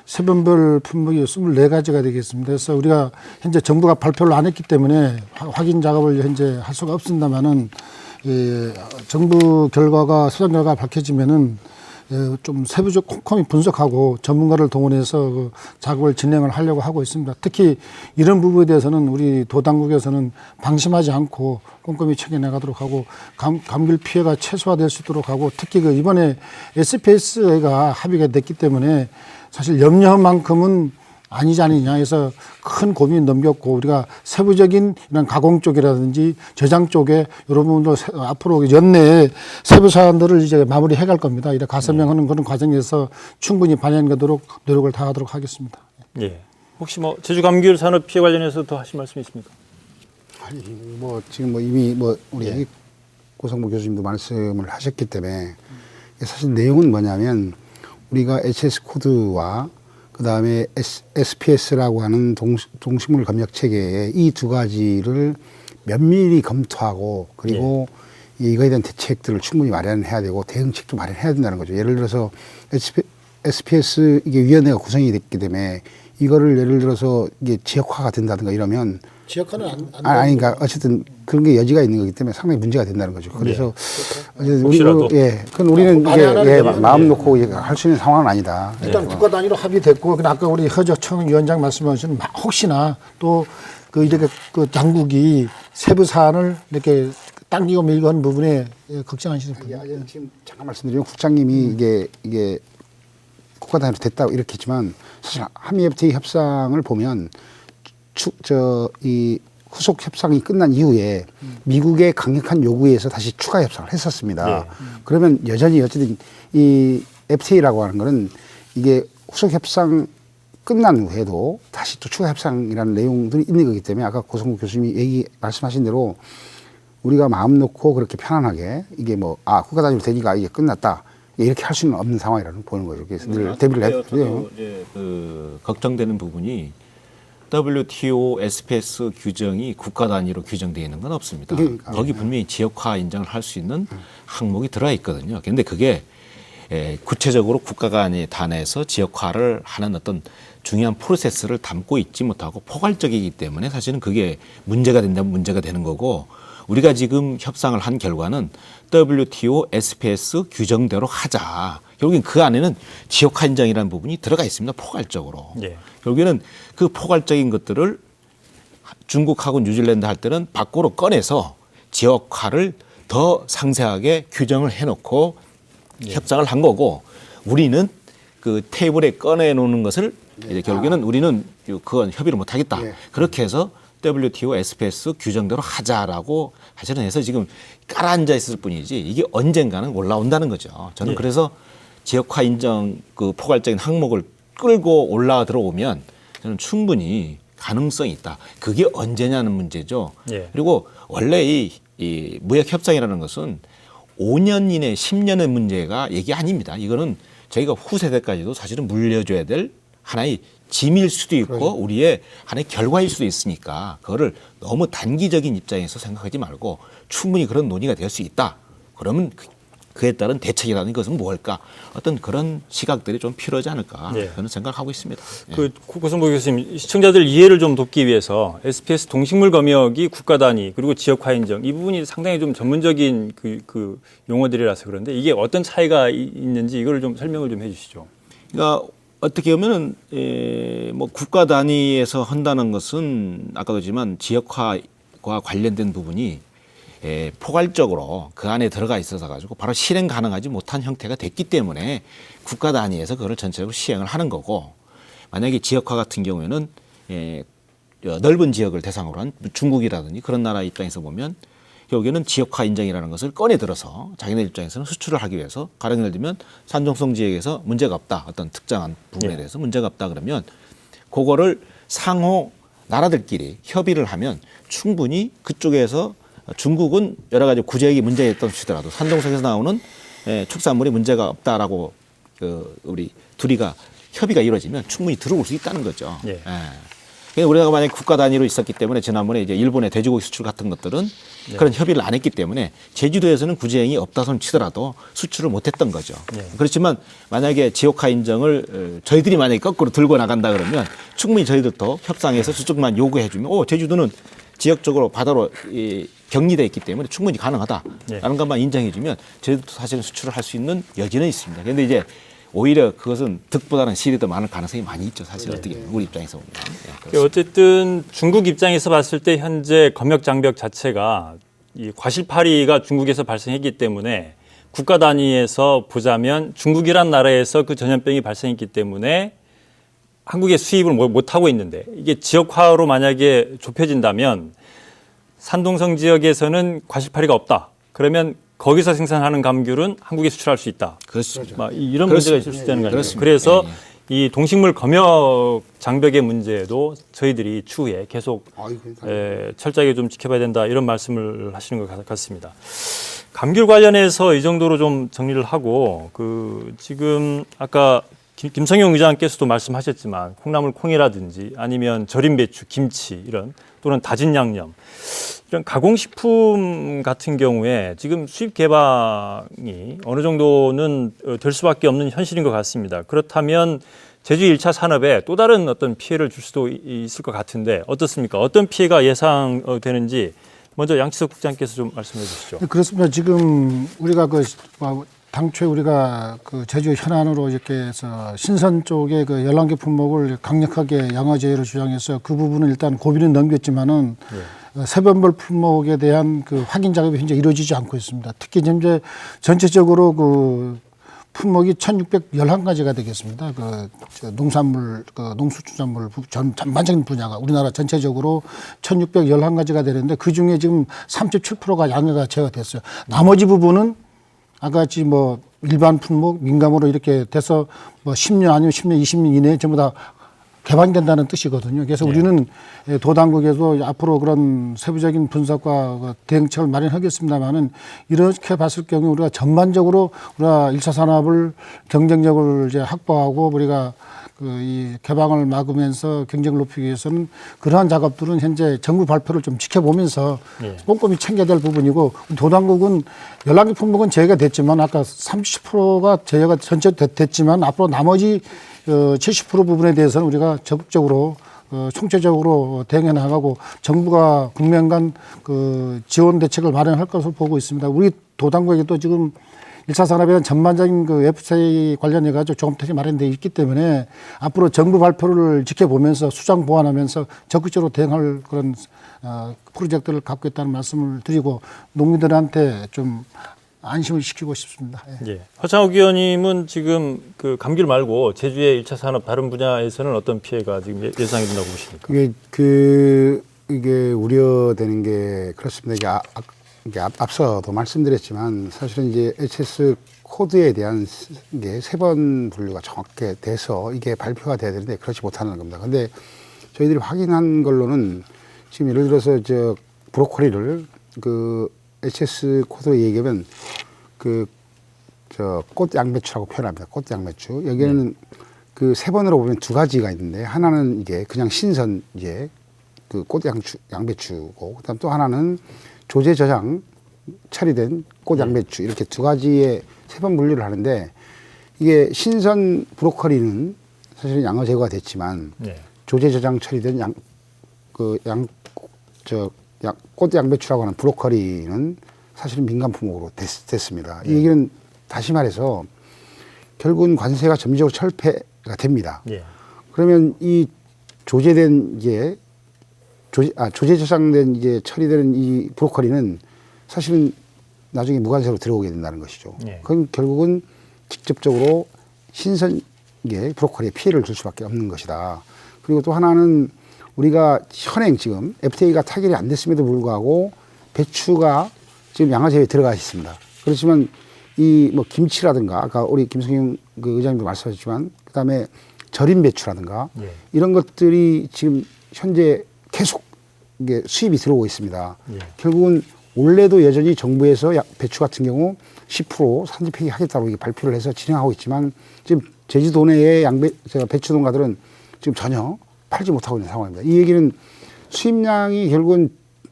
세분별 품목이 24가지가 되겠습니다. 그래서 우리가 현재 정부가 발표를 안 했기 때문에 확인 작업을 현재 할 수가 없습니다만은 정부 결과가 수상 결과가 밝혀지면은 좀 세부적 꼼꼼히 분석하고 전문가를 동원해서 그 작업을 진행을 하려고 하고 있습니다. 특히 이런 부분에 대해서는 우리 도당국에서는 방심하지 않고 꼼꼼히 챙겨나가도록 하고 감귤 피해가 최소화될 수 있도록 하고, 특히 이번에 SPS가 합의가 됐기 때문에 사실 염려한 만큼은 아니지 않느냐 해서 큰 고민이 넘겼고, 우리가 세부적인 이런 가공 쪽이라든지 저장 쪽에 이런 부분도 앞으로 연내에 세부 사안들을 이제 마무리해 갈 겁니다. 이렇게 가설명하는 그런 과정에서 충분히 반영되도록 노력을 다하도록 하겠습니다. 예. 혹시 제주 감귤 산업 피해 관련해서 더 하실 말씀 있습니까? 아니, 지금 이미 우리 고성모 교수님도 말씀을 하셨기 때문에 사실 내용은 뭐냐면, 우리가 HS 코드와 그 다음에 SPS라고 하는 동식물 검역 체계에 이 두 가지를 면밀히 검토하고, 그리고 이거에 대한 대책들을 충분히 마련해야 되고 대응책도 마련해야 된다는 거죠. 예를 들어서 SPS 이게 위원회가 구성이 됐기 때문에 이거를 예를 들어서 이게 지역화가 된다든가 이러면 지역화는 그러니까 어쨌든 그런 게 여지가 있는 거기 때문에 상당히 문제가 된다는 거죠. 그래서 혹시라도. 그건 우리는 이게 마음 놓고 할 수 있는 상황은 아니다. 일단 국가 단위로 합의됐고, 아까 우리 허정청 위원장 말씀하신 혹시나 또 이렇게 당국이 세부 사안을 이렇게 당기고 밀고 하는 부분에 걱정하시는 분이 지금 잠깐 말씀드리면 국장님이 이게 국가 단위로 됐다고 이렇게 했지만, 사실 한미 FTA 협상을 보면 이 후속 협상이 끝난 이후에 미국의 강력한 요구에 의해서 다시 추가 협상을 했었습니다. 그러면 여전히 어쨌든 이 FTA라고 하는 거는 이게 후속 협상 끝난 후에도 다시 또 추가 협상이라는 내용들이 있는 거기 때문에, 아까 고성국 교수님이 말씀하신 대로 우리가 마음 놓고 그렇게 편안하게 이게 국가 단위로 되니까 이게 끝났다, 이렇게 할 수는 없는 상황이라는 보는 거죠. 그래서 늘 대비를 해요. 걱정되는 부분이 WTO SPS 규정이 국가 단위로 규정되어 있는 건 없습니다. 거기 분명히 지역화 인정을 할 수 있는 항목이 들어가 있거든요. 그런데 그게 구체적으로 국가 간의 단에서 지역화를 하는 어떤 중요한 프로세스를 담고 있지 못하고 포괄적이기 때문에 사실은 그게 문제가 된다면 문제가 되는 거고, 우리가 지금 협상을 한 결과는 WTO SPS 규정대로 하자. 결국엔 그 안에는 지역화 인정이라는 부분이 들어가 있습니다. 포괄적으로. 예. 결국에는 그 포괄적인 것들을 중국하고 뉴질랜드 할 때는 밖으로 꺼내서 지역화를 더 상세하게 규정을 해놓고 협상을 한 거고, 우리는 그 테이블에 꺼내놓는 것을 이제 결국에는 우리는 그건 협의를 못 하겠다. 그렇게 해서 WTO SPS 규정대로 하자라고 사실은 해서 지금 깔아앉아 있을 뿐이지 이게 언젠가는 올라온다는 거죠. 저는 그래서 지역화 인정 그 포괄적인 항목을 끌고 올라 들어오면 저는 충분히 가능성이 있다. 그게 언제냐는 문제죠. 예. 그리고 원래 이 무역 협상이라는 것은 5년 이내 10년의 문제가 얘기 아닙니다. 이거는 저희가 후세대까지도 사실은 물려줘야 될 하나의 짐일 수도 있고 우리의 하나의 결과일 수도 있으니까 그거를 너무 단기적인 입장에서 생각하지 말고 충분히 그런 논의가 될 수 있다. 그러면 그에 따른 대책이라는 것은 뭘까? 어떤 그런 시각들이 좀 필요하지 않을까? 네. 저는 생각하고 있습니다. 그 고성보 교수님, 시청자들 이해를 좀 돕기 위해서 SPS 동식물 검역이 국가 단위 그리고 지역화 인정 이 부분이 상당히 좀 전문적인 그 용어들이라서 그런데 이게 어떤 차이가 있는지 이걸 좀 설명을 좀 해주시죠. 그러니까 어떻게 보면은 뭐 국가 단위에서 한다는 것은 아까도 했지만 지역화와 관련된 부분이 포괄적으로 그 안에 들어가 있어서 가지고 바로 실행 가능하지 못한 형태가 됐기 때문에 국가 단위에서 그걸 전체적으로 시행을 하는 거고, 만약에 지역화 같은 경우에는 넓은 지역을 대상으로 한 중국이라든지 그런 나라 입장에서 보면 여기는 지역화 인정이라는 것을 꺼내 들어서 자기네 입장에서는 수출을 하기 위해서, 가령 예를 들면 산둥성 지역에서 문제가 없다, 어떤 특정한 부분에 대해서 문제가 없다 그러면 그거를 상호 나라들끼리 협의를 하면 충분히 그쪽에서 중국은 여러 가지 구제액이 문제가 있던 시더라도 산둥성에서 나오는 축산물이 문제가 없다라고 우리 둘이가 협의가 이루어지면 충분히 들어올 수 있다는 거죠. 예. 그러니까 우리가 만약에 국가 단위로 있었기 때문에 지난번에 이제 일본의 돼지고기 수출 같은 것들은 그런 협의를 안 했기 때문에 제주도에서는 구제액이 없다 손 치더라도 수출을 못했던 거죠. 그렇지만 만약에 지역화 인정을 저희들이 만약에 거꾸로 들고 나간다 그러면 충분히 저희들도 협상에서 저쪽만 요구해 주면 제주도는 지역적으로 바다로 격리되어 있기 때문에 충분히 가능하다라는 것만 인정해 주면 저희들도 사실은 수출을 할 수 있는 여지는 있습니다. 그런데 이제 오히려 그것은 득보다는 실이 더 많을 가능성이 많이 있죠. 사실 어떻게 우리 입장에서 보면. 어쨌든 중국 입장에서 봤을 때 현재 검역 장벽 자체가 이 과실파리가 중국에서 발생했기 때문에 국가 단위에서 보자면 중국이란 나라에서 그 전염병이 발생했기 때문에 한국에 수입을 못 하고 있는데 이게 지역화로 만약에 좁혀진다면 산둥성 지역에서는 과실파리가 없다. 그러면 거기서 생산하는 감귤은 한국에 수출할 수 있다. 그렇죠. 이런 문제가 있을 수 있다는 거 아니에요. 그렇습니다. 그래서 이 동식물 검역 장벽의 문제도 저희들이 추후에 계속 철저하게 좀 지켜봐야 된다 이런 말씀을 하시는 것 같습니다. 감귤 관련해서 이 정도로 좀 정리를 하고 지금 아까 김성용 의장께서도 말씀하셨지만 콩나물 콩이라든지 아니면 절임 배추, 김치 이런 또는 다진 양념 이런 가공식품 같은 경우에 지금 수입 개방이 어느 정도는 될 수밖에 없는 현실인 것 같습니다. 그렇다면 제주 1차 산업에 또 다른 어떤 피해를 줄 수도 있을 것 같은데 어떻습니까? 어떤 피해가 예상되는지 먼저 양치석 국장께서 좀 말씀해 주시죠. 그렇습니다. 지금 우리가 당초에 우리가 제주 현안으로 이렇게 해서 신선 쪽에 열랑개 품목을 강력하게 양화 제외를 주장해서 그 부분은 일단 고비는 넘겼지만은 세변별 품목에 대한 확인 작업이 현재 이루어지지 않고 있습니다. 특히 현재 전체적으로 품목이 1,611가지가 되겠습니다. 농산물, 농수축산물 전반적인 분야가 우리나라 전체적으로 1,611가지가 되는데 그 중에 지금 37%가 양해가 제어됐어요. 나머지 부분은 아까같이 일반 품목, 민감으로 이렇게 돼서 10년 아니면 10년, 20년 이내에 전부 다 개방된다는 뜻이거든요. 그래서 우리는 도당국에서 앞으로 그런 세부적인 분석과 대응책을 마련하겠습니다만은 이렇게 봤을 경우 우리가 전반적으로 우리가 1차 산업을 경쟁력을 이제 확보하고 우리가 이 개방을 막으면서 경쟁을 높이기 위해서는 그러한 작업들은 현재 정부 발표를 좀 지켜보면서 예. 꼼꼼히 챙겨야 될 부분이고 도당국은 열람기 품목은 제외가 됐지만 아까 30%가 제외가 전체 됐지만 앞으로 나머지 70% 부분에 대해서는 우리가 적극적으로 총체적으로 대응해 나가고 정부가 국민 간 그 지원 대책을 마련할 것으로 보고 있습니다. 우리 도당국에도 지금 1차 산업에 대한 전반적인 그 FTA 관련해 가지고 조금택이 마련되어 있기 때문에 앞으로 정부 발표를 지켜보면서 수장 보완하면서 적극적으로 대응할 그런 프로젝트를 갖고 있다는 말씀을 드리고 농민들한테 좀 안심을 시키고 싶습니다. 예. 예. 허창욱 의원님은 지금 그 감귤 말고 제주의 1차 산업 다른 분야에서는 어떤 피해가 지금 예상이 된다고 보십니까? 이게 우려되는 게 그렇습니다. 이게 앞서도 말씀드렸지만 사실은 이제 HS 코드에 대한 게 3번 분류가 정확하게 돼서 이게 발표가 돼야 되는데 그렇지 못하는 겁니다. 근데 저희들이 확인한 걸로는 지금 예를 들어서 브로콜리를 그 HS 코드로 얘기하면 꽃 양배추라고 표현합니다. 꽃 양배추. 여기에는 그 3번으로 보면 2가지가 있는데 하나는 이게 그냥 신선 이제 그 꽃 양배추고 그다음 또 하나는 조제 저장 처리된 꽃 양배추 이렇게 2가지의 3번 분류를 하는데 이게 신선 브로콜리는 사실은 양어 제거가 됐지만 네. 조제 저장 처리된 꽃 양배추라고 하는 브로콜리는 사실은 민간 품목으로 됐습니다. 이 얘기는 다시 말해서 결국은 관세가 점진적으로 철폐가 됩니다. 예. 그러면 이 조제된 이제 조제 저장된 이제 처리되는 이 브로콜리는 사실은 나중에 무관세로 들어오게 된다는 것이죠. 예. 그건 결국은 직접적으로 신선계 브로콜리에 피해를 줄 수밖에 없는 것이다. 그리고 또 하나는 우리가 현행 지금 FTA가 타결이 안 됐음에도 불구하고 배추가 지금 양화 제외에 들어가 있습니다. 그렇지만 이 뭐 김치라든가 아까 우리 김성용 그 의장님도 말씀하셨지만 그다음에 절임 배추라든가 예. 이런 것들이 지금 현재 계속 이게 수입이 들어오고 있습니다. 예. 결국은 올해도 여전히 정부에서 배추 같은 경우 10% 산지 폐기하겠다고 이게 발표를 해서 진행하고 있지만 지금 제주도 내의 배추 농가들은 지금 전혀 팔지 못하고 있는 상황입니다. 이 얘기는 수입량이 결국은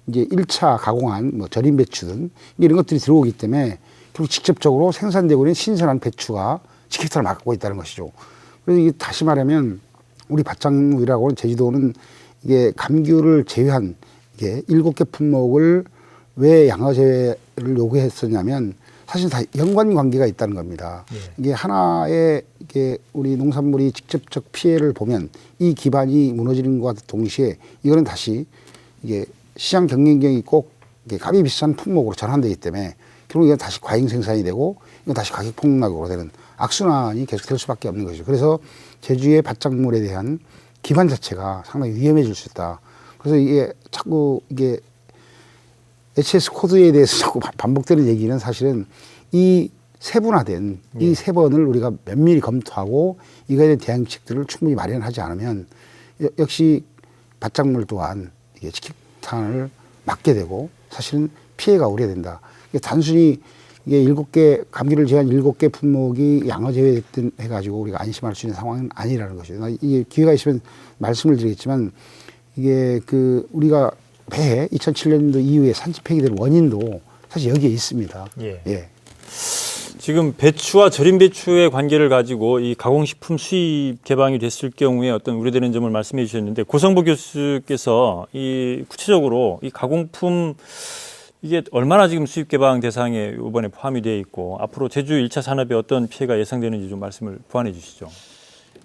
이제 1차 가공한 뭐 절임 배추든 이런 것들이 들어오기 때문에 결국 직접적으로 생산되고 있는 신선한 배추가 직격탄을 맞고 있다는 것이죠. 그래서 이게 다시 말하면 우리 밭작물이라고 하는 제주도는 이게 감귤을 제외한 이게 7개 품목을 왜 양화 제외를 요구했었냐면 사실 다 연관 관계가 있다는 겁니다. 예. 이게 하나의 이게 우리 농산물이 직접적 피해를 보면 이 기반이 무너지는 것과 동시에 이거는 다시 이게 시장 경쟁력이 꼭 이게 값이 비싼 품목으로 전환되기 때문에 결국 이건 다시 과잉 생산이 되고 이건 다시 가격 폭락으로 되는 악순환이 계속될 수밖에 없는 것이죠. 그래서 제주의 밭작물에 대한 기반 자체가 상당히 위험해질 수 있다. 그래서 이게 자꾸 이게 HS 코드에 대해서 자꾸 반복되는 얘기는 사실은 이 세분화된 이 3번을 우리가 면밀히 검토하고 이거에 대한 대응책들을 충분히 마련하지 않으면 역시 밭작물 또한 이게 직격탄을 맞게 되고 사실은 피해가 우려된다. 이게 단순히 이게 7개 감귤을 제한 7개 품목이 양화 제외됐든 해가지고 우리가 안심할 수 있는 상황은 아니라는 것이죠. 이게 기회가 있으면 말씀을 드리겠지만 이게 그 우리가 배 2007년도 이후에 산지 폐기될 원인도 사실 여기에 있습니다. 예. 예. 지금 배추와 절임 배추의 관계를 가지고 이 가공식품 수입 개방이 됐을 경우에 어떤 우려되는 점을 말씀해 주셨는데 고성보 교수께서 이 구체적으로 이 가공품 이게 얼마나 지금 수입 개방 대상에 이번에 포함이 되어 있고 앞으로 제주 1차 산업에 어떤 피해가 예상되는지 좀 말씀을 보완해 주시죠.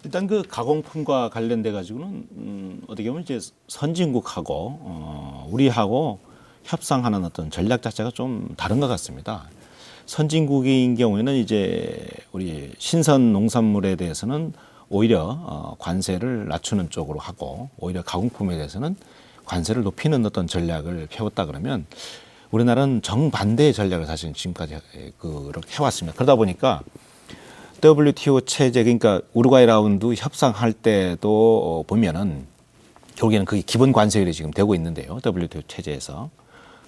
일단 그 가공품과 관련돼 가지고는 어떻게 보면 이제 선진국하고 우리하고 협상하는 어떤 전략 자체가 좀 다른 것 같습니다. 선진국인 경우에는 이제 우리 신선 농산물에 대해서는 오히려 관세를 낮추는 쪽으로 하고 오히려 가공품에 대해서는 관세를 높이는 어떤 전략을 펴왔다 그러면 우리나라는 정반대의 전략을 사실 지금까지 그렇게 해왔습니다. 그러다 보니까 WTO 체제 그러니까 우루과이 라운드 협상할 때도 보면은 결국에는 그게 기본 관세율이 지금 되고 있는데요. WTO 체제에서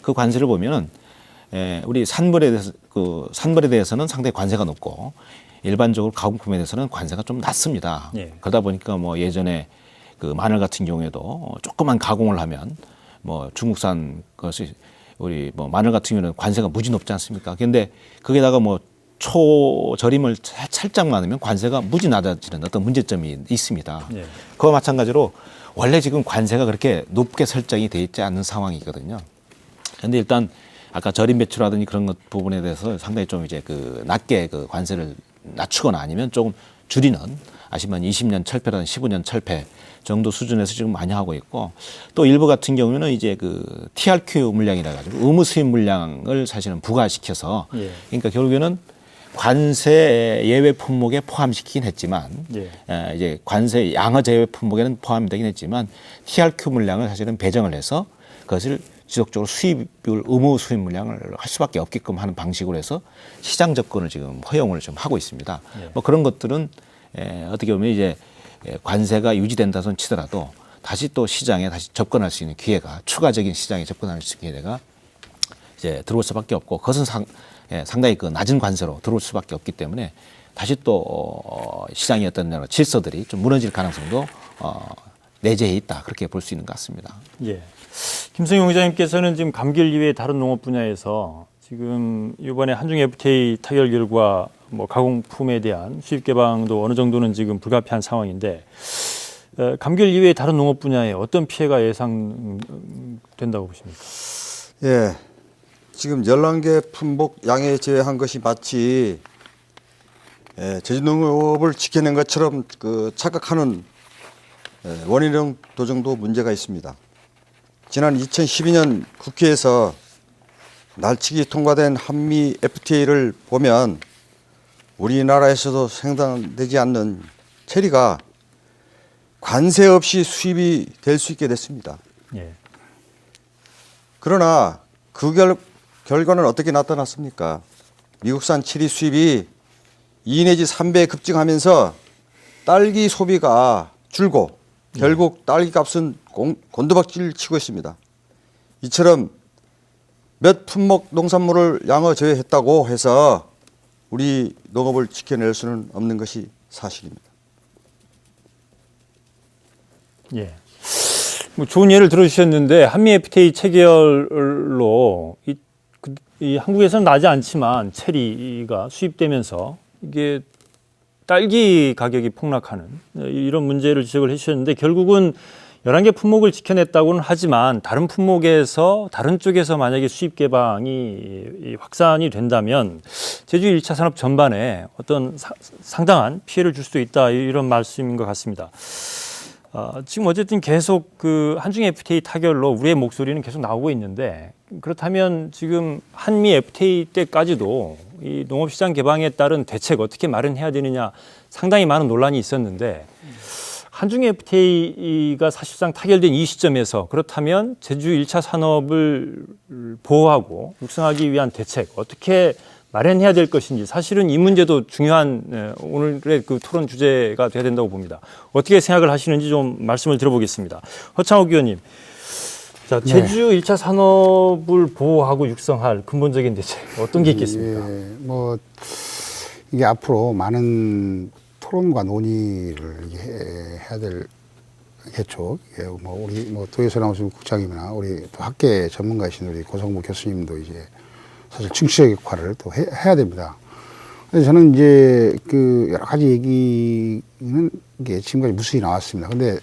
그 관세를 보면은 우리 산물에 대해서는 상당히 관세가 높고 일반적으로 가공품에 대해서는 관세가 좀 낮습니다. 예. 그러다 보니까 뭐 예전에 그 마늘 같은 경우에도 조금만 가공을 하면 뭐 중국산 것이 우리 뭐 마늘 같은 경우는 관세가 무지 높지 않습니까? 그런데 거기다가 뭐 초절임을 살짝만 하면 관세가 무지 낮아지는 어떤 문제점이 있습니다. 예. 그와 마찬가지로 원래 지금 관세가 그렇게 높게 설정이 돼 있지 않는 상황이거든요. 그런데 일단 아까 절임 배추라든지 그런 것 부분에 대해서 상당히 좀 이제 그 낮게 그 관세를 낮추거나 아니면 조금 줄이는 아시면 20년 철폐라든지 15년 철폐 정도 수준에서 지금 많이 하고 있고 또 일부 같은 경우는 이제 그 TRQ 물량이라 가지고 의무 수입 물량을 사실은 부과시켜서 예. 그러니까 결국에는 관세 예외 품목에 포함시키긴 했지만 예. 이제 관세 양어 제외 품목에는 포함되긴 했지만 TRQ 물량을 사실은 배정을 해서 그것을 지속적으로 수입을 의무 수입 물량을 할 수밖에 없게끔 하는 방식으로 해서 시장 접근을 지금 허용을 좀 하고 있습니다. 예. 뭐 그런 것들은 어떻게 보면 이제 관세가 유지된다 손 치더라도 다시 또 시장에 다시 접근할 수 있는 기회가 추가적인 시장에 접근할 수 있는 기회가 이제 들어올 수밖에 없고 그것은 상당히 그 낮은 관세로 들어올 수밖에 없기 때문에 다시 또 시장의 어떤 여러 질서들이 좀 무너질 가능성도 내재해 있다 그렇게 볼 수 있는 것 같습니다. 예. 김성용 기자님께서는 지금 감귤 이외의 다른 농업 분야에서 지금 이번에 한중 FTA 타결 결과 뭐 가공품에 대한 수입 개방도 어느 정도는 지금 불가피한 상황인데 감귤 이외의 다른 농업 분야에 어떤 피해가 예상된다고 보십니까? 예. 지금 11개 품목 양해 제외한 것이 마치 제주농업을 지켜낸 것처럼 그 착각하는 원희룡 도정도 문제가 있습니다. 지난 2012년 국회에서 날치기 통과된 한미 FTA를 보면 우리나라에서도 생산되지 않는 체리가 관세 없이 수입이 될 수 있게 됐습니다. 예. 그러나 그 결과는 어떻게 나타났습니까? 미국산 체리 수입이 2 내지 3배 급증하면서 딸기 소비가 줄고 결국 딸기 값은 곤두박질 치고 있습니다. 이처럼 몇 품목 농산물을 양어 제외했다고 해서 우리 농업을 지켜낼 수는 없는 것이 사실입니다. 예. 뭐 좋은 예를 들어주셨는데 한미 FTA 체결로 이 한국에서는 나지 않지만 체리가 수입되면서 이게 딸기 가격이 폭락하는 이런 문제를 지적을 해주셨는데 결국은 11개 품목을 지켜냈다고는 하지만 다른 품목에서 다른 쪽에서 만약에 수입 개방이 확산이 된다면 제주 1차 산업 전반에 어떤 상당한 피해를 줄 수도 있다 이런 말씀인 것 같습니다. 지금 어쨌든 계속 그 한중 FTA 타결로 우리의 목소리는 계속 나오고 있는데 그렇다면 지금 한미 FTA 때까지도 이 농업시장 개방에 따른 대책 어떻게 마련해야 되느냐 상당히 많은 논란이 있었는데 한중 FTA가 사실상 타결된 이 시점에서 그렇다면 제주 1차 산업을 보호하고 육성하기 위한 대책 어떻게 마련해야 될 것인지 사실은 이 문제도 중요한 오늘의 그 토론 주제가 돼야 된다고 봅니다. 어떻게 생각을 하시는지 좀 말씀을 들어보겠습니다. 허창욱 의원님, 자, 제주 1차 산업을 보호하고 육성할 근본적인 대책 어떤 게 있겠습니까? 예, 뭐 이게 앞으로 많은 토론과 논의를 해야 되겠죠. 예, 뭐 우리 뭐 도예서 나오신 국장님이나 우리 또 학계 전문가이신 우리 고성무 교수님도 이제 사실 중시적 역할을 또 해야 됩니다. 그래서 저는 이제 그 여러 가지 얘기는 이게 지금까지 무수히 나왔습니다. 근데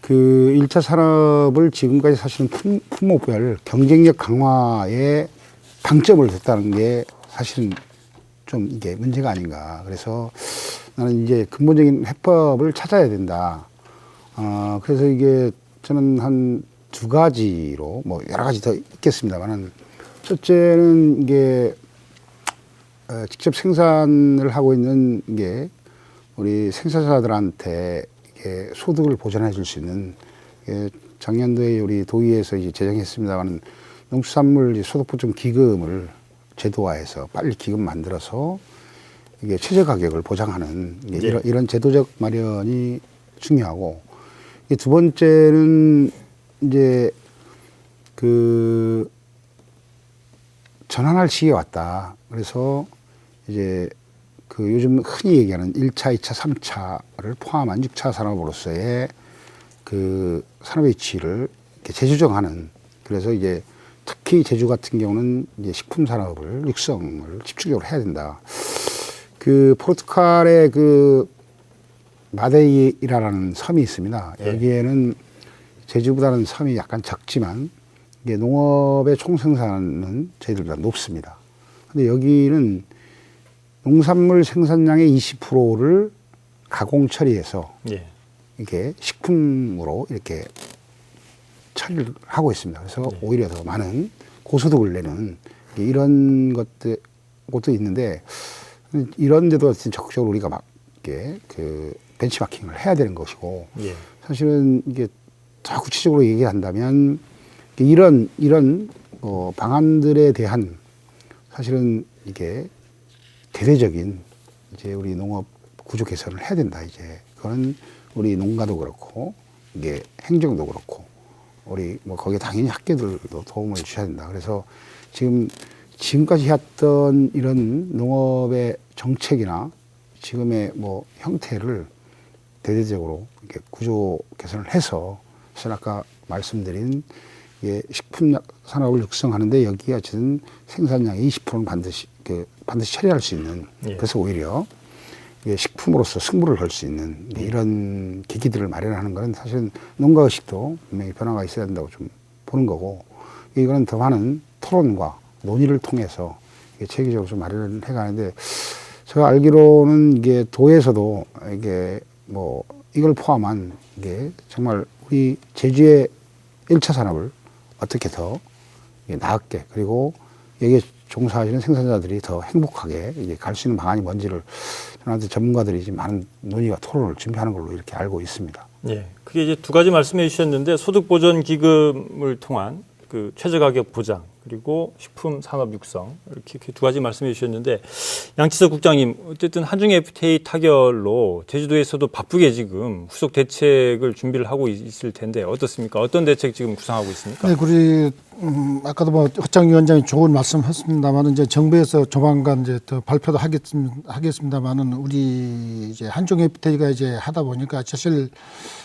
그 1차 산업을 지금까지 사실은 품목별 경쟁력 강화에 방점을 뒀다는 게 사실은 좀 이게 문제가 아닌가. 그래서 나는 이제 근본적인 해법을 찾아야 된다. 그래서 이게 저는 한 두 가지로 뭐 여러 가지 더 있겠습니다만은 첫째는 이게 직접 생산을 하고 있는 게 우리 생산자들한테 이게 소득을 보전해 줄 수 있는 작년도에 우리 도의에서 이제 제정했습니다만은 농수산물 소득보전 기금을 제도화해서 빨리 기금 만들어서 이게 최저 가격을 보장하는 이런 제도적 마련이 중요하고 두 번째는 이제 그 전환할 시기에 왔다. 그래서 이제 그 요즘 흔히 얘기하는 1차, 2차, 3차를 포함한 6차 산업으로서의 그 산업의 위치를 이렇게 재조정하는, 그래서 이제 특히 제주 같은 경우는 이제 식품 산업을 육성을 집중적으로 해야 된다. 그 포르투갈의 그 마데이라라는 섬이 있습니다. 여기에는 제주보다는 섬이 약간 적지만 이게 농업의 총생산은 저희들보다 높습니다. 근데 여기는 농산물 생산량의 20%를 가공 처리해서 예. 이게 식품으로 이렇게 처리를 하고 있습니다. 그래서 오히려 더 많은 고소득을 내는 이런 것도 있는데, 이런 데도 적극적으로 우리가 막 이렇게 그 벤치마킹을 해야 되는 것이고, 예. 사실은 이게 더 구체적으로 얘기한다면 이런 방안들에 대한 사실은 이게 대대적인 이제 우리 농업 구조 개선을 해야 된다. 이제 그거는 우리 농가도 그렇고 이게 행정도 그렇고 우리 뭐 거기에 당연히 학계들도 도움을 주셔야 된다. 그래서 지금까지 해왔던 이런 농업의 정책이나 지금의 뭐 형태를 대대적으로 이렇게 구조 개선을 해서, 사실 아까 말씀드린 식품 산업을 육성하는데 여기에 어쨌든 생산량의 20%는 반드시 처리할 수 있는, 예. 그래서 오히려 식품으로서 승부를 걸 수 있는 이런 계기들을 마련하는 것은 사실은 농가 의식도 분명히 변화가 있어야 된다고 좀 보는 거고, 이거는 더 많은 토론과 논의를 통해서 체계적으로 좀 마련을 해가는데, 제가 알기로는 이게 도에서도 이게 뭐 이걸 포함한 이게 정말 우리 제주의 1차 산업을 어떻게 더 나았게, 그리고 여기에 종사하시는 생산자들이 더 행복하게 이제 갈 수 있는 방안이 뭔지를 저한테 전문가들이 지금 많은 논의와 토론을 준비하는 걸로 이렇게 알고 있습니다. 예. 그게 이제 두 가지 말씀해 주셨는데, 소득 보전 기금을 통한 그 최저 가격 보장, 그리고 식품 산업 육성, 이렇게 두 가지 말씀해 주셨는데, 양치석 국장님, 어쨌든 한중 FTA 타결로 제주도에서도 바쁘게 지금 후속 대책을 준비를 하고 있을 텐데 어떻습니까? 어떤 대책 지금 구상하고 있습니까? 네, 우리 아까도 뭐 허창 위원장이 좋은 말씀했습니다만은 이제 정부에서 조만간 이제 더 발표도 하겠습니다만은 우리 이제 한중 FTA가 이제 하다 보니까 사실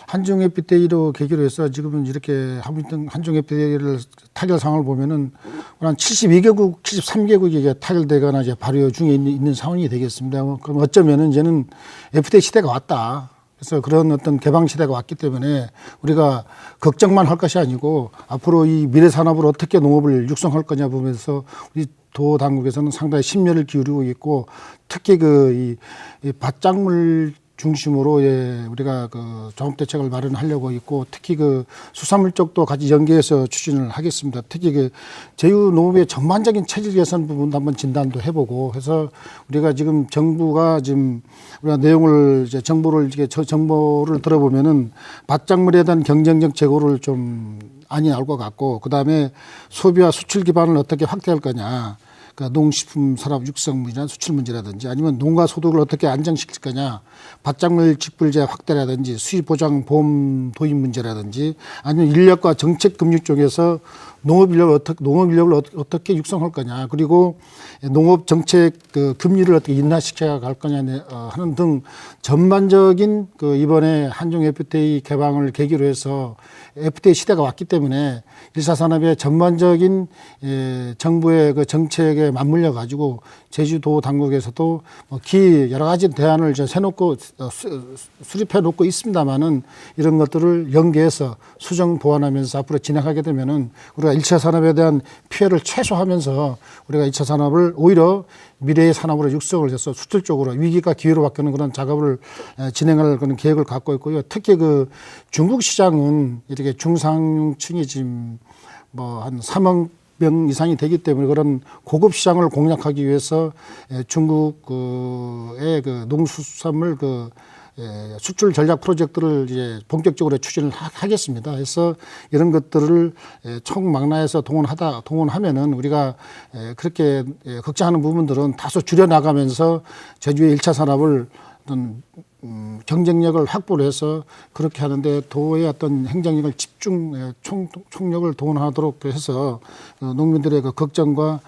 한중 FTA로 계기로 해서 지금은 이렇게 한중 FTA를 타결 상황을 보면은 한 72개국, 73개국이 이제 타결되거나 이제 발효 중에 있는 상황이 되겠습니다. 그럼 어쩌면은 이제는 FTA 시대가 왔다. 그래서 그런 어떤 개방 시대가 왔기 때문에 우리가 걱정만 할 것이 아니고 앞으로 이 미래 산업을 어떻게 농업을 육성할 거냐 보면서 우리 도 당국에서는 상당히 심려를 기울이고 있고, 특히 이 밭작물 중심으로 우리가 그 종합 대책을 마련하려고 있고, 특히 그 수산물 쪽도 같이 연계해서 추진을 하겠습니다. 특히 그 제휴 농업의 전반적인 체질 개선 부분도 한번 진단도 해보고 해서, 우리가 지금 정부가 지금 우리가 내용을 이제 정보를 들어보면은 밭작물에 대한 경쟁적 재고를 좀 많이 나올 것 같고, 그 다음에 소비와 수출 기반을 어떻게 확대할 거냐. 그러니까 농식품 산업 육성 문제나 수출 문제라든지, 아니면 농가 소득을 어떻게 안정시킬 거냐, 밭작물 직불제 확대라든지, 수입 보장 보험 도입 문제라든지, 아니면 인력과 정책 금융 쪽에서 농업 인력을 어떻게 육성할 거냐, 그리고 농업 정책 그 금리를 어떻게 인하시켜 갈 거냐 하는 등 전반적인 그 이번에 한중 FTA 개방을 계기로 해서 FTA 시대가 왔기 때문에 1차 산업의 전반적인 정부의 그 정책에 맞물려 가지고 제주도 당국에서도 여러 가지 대안을 수립해 놓고 있습니다만은, 이런 것들을 연계해서 수정 보완하면서 앞으로 진행하게 되면은 우리가 1차 산업에 대한 피해를 최소화하면서 우리가 2차 산업을 오히려 미래의 산업으로 육성을 해서 수출 쪽으로 위기가 기회로 바뀌는 그런 작업을 진행할 그런 계획을 갖고 있고요. 특히 그 중국 시장은 이렇게 중상층이 지금 뭐 한 3억 명 이상이 되기 때문에 그런 고급 시장을 공략하기 위해서 중국의 그 농수산물 수출 전략 프로젝트를 이제 본격적으로 추진을 하겠습니다. 그래서 이런 것들을 총망라해서 동원하면은 우리가 그렇게 걱정하는 부분들은 다소 줄여나가면서 제주의 1차 산업을 어떤 경쟁력을 확보를 해서 그렇게 하는데 도의 어떤 행정력을 총력을 동원하도록 해서 농민들의 그 걱정과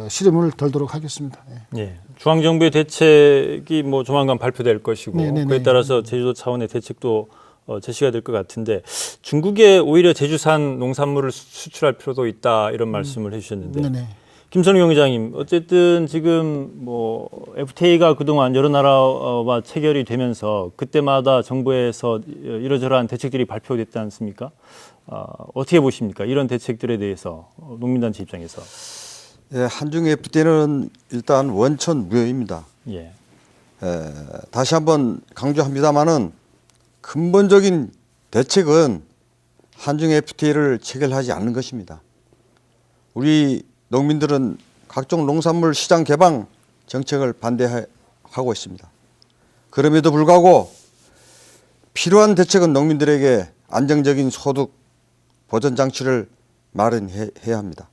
시름을 덜도록 하겠습니다. 예. 예. 중앙정부의 대책이 뭐 조만간 발표될 것이고 네네네. 그에 따라서 제주도 차원의 대책도 제시가 될 것 같은데 중국에 오히려 제주산 농산물을 수출할 필요도 있다 이런 말씀을 해주셨는데 네네. 김선우 경장님 어쨌든 지금 뭐 FTA가 그동안 여러 나라와 체결이 되면서 그때마다 정부에서 이러저러한 대책들이 발표됐지 않습니까? 어떻게 보십니까? 이런 대책들에 대해서 농민단체 입장에서. 예, 한중 FTA는 일단 원천 무효입니다. 예. 다시 한번 강조합니다마는 근본적인 대책은 한중 FTA를 체결하지 않는 것입니다. 우리 농민들은 각종 농산물 시장 개방 정책을 반대하고 있습니다. 그럼에도 불구하고 필요한 대책은 농민들에게 안정적인 소득 보전 장치를 마련해야 합니다.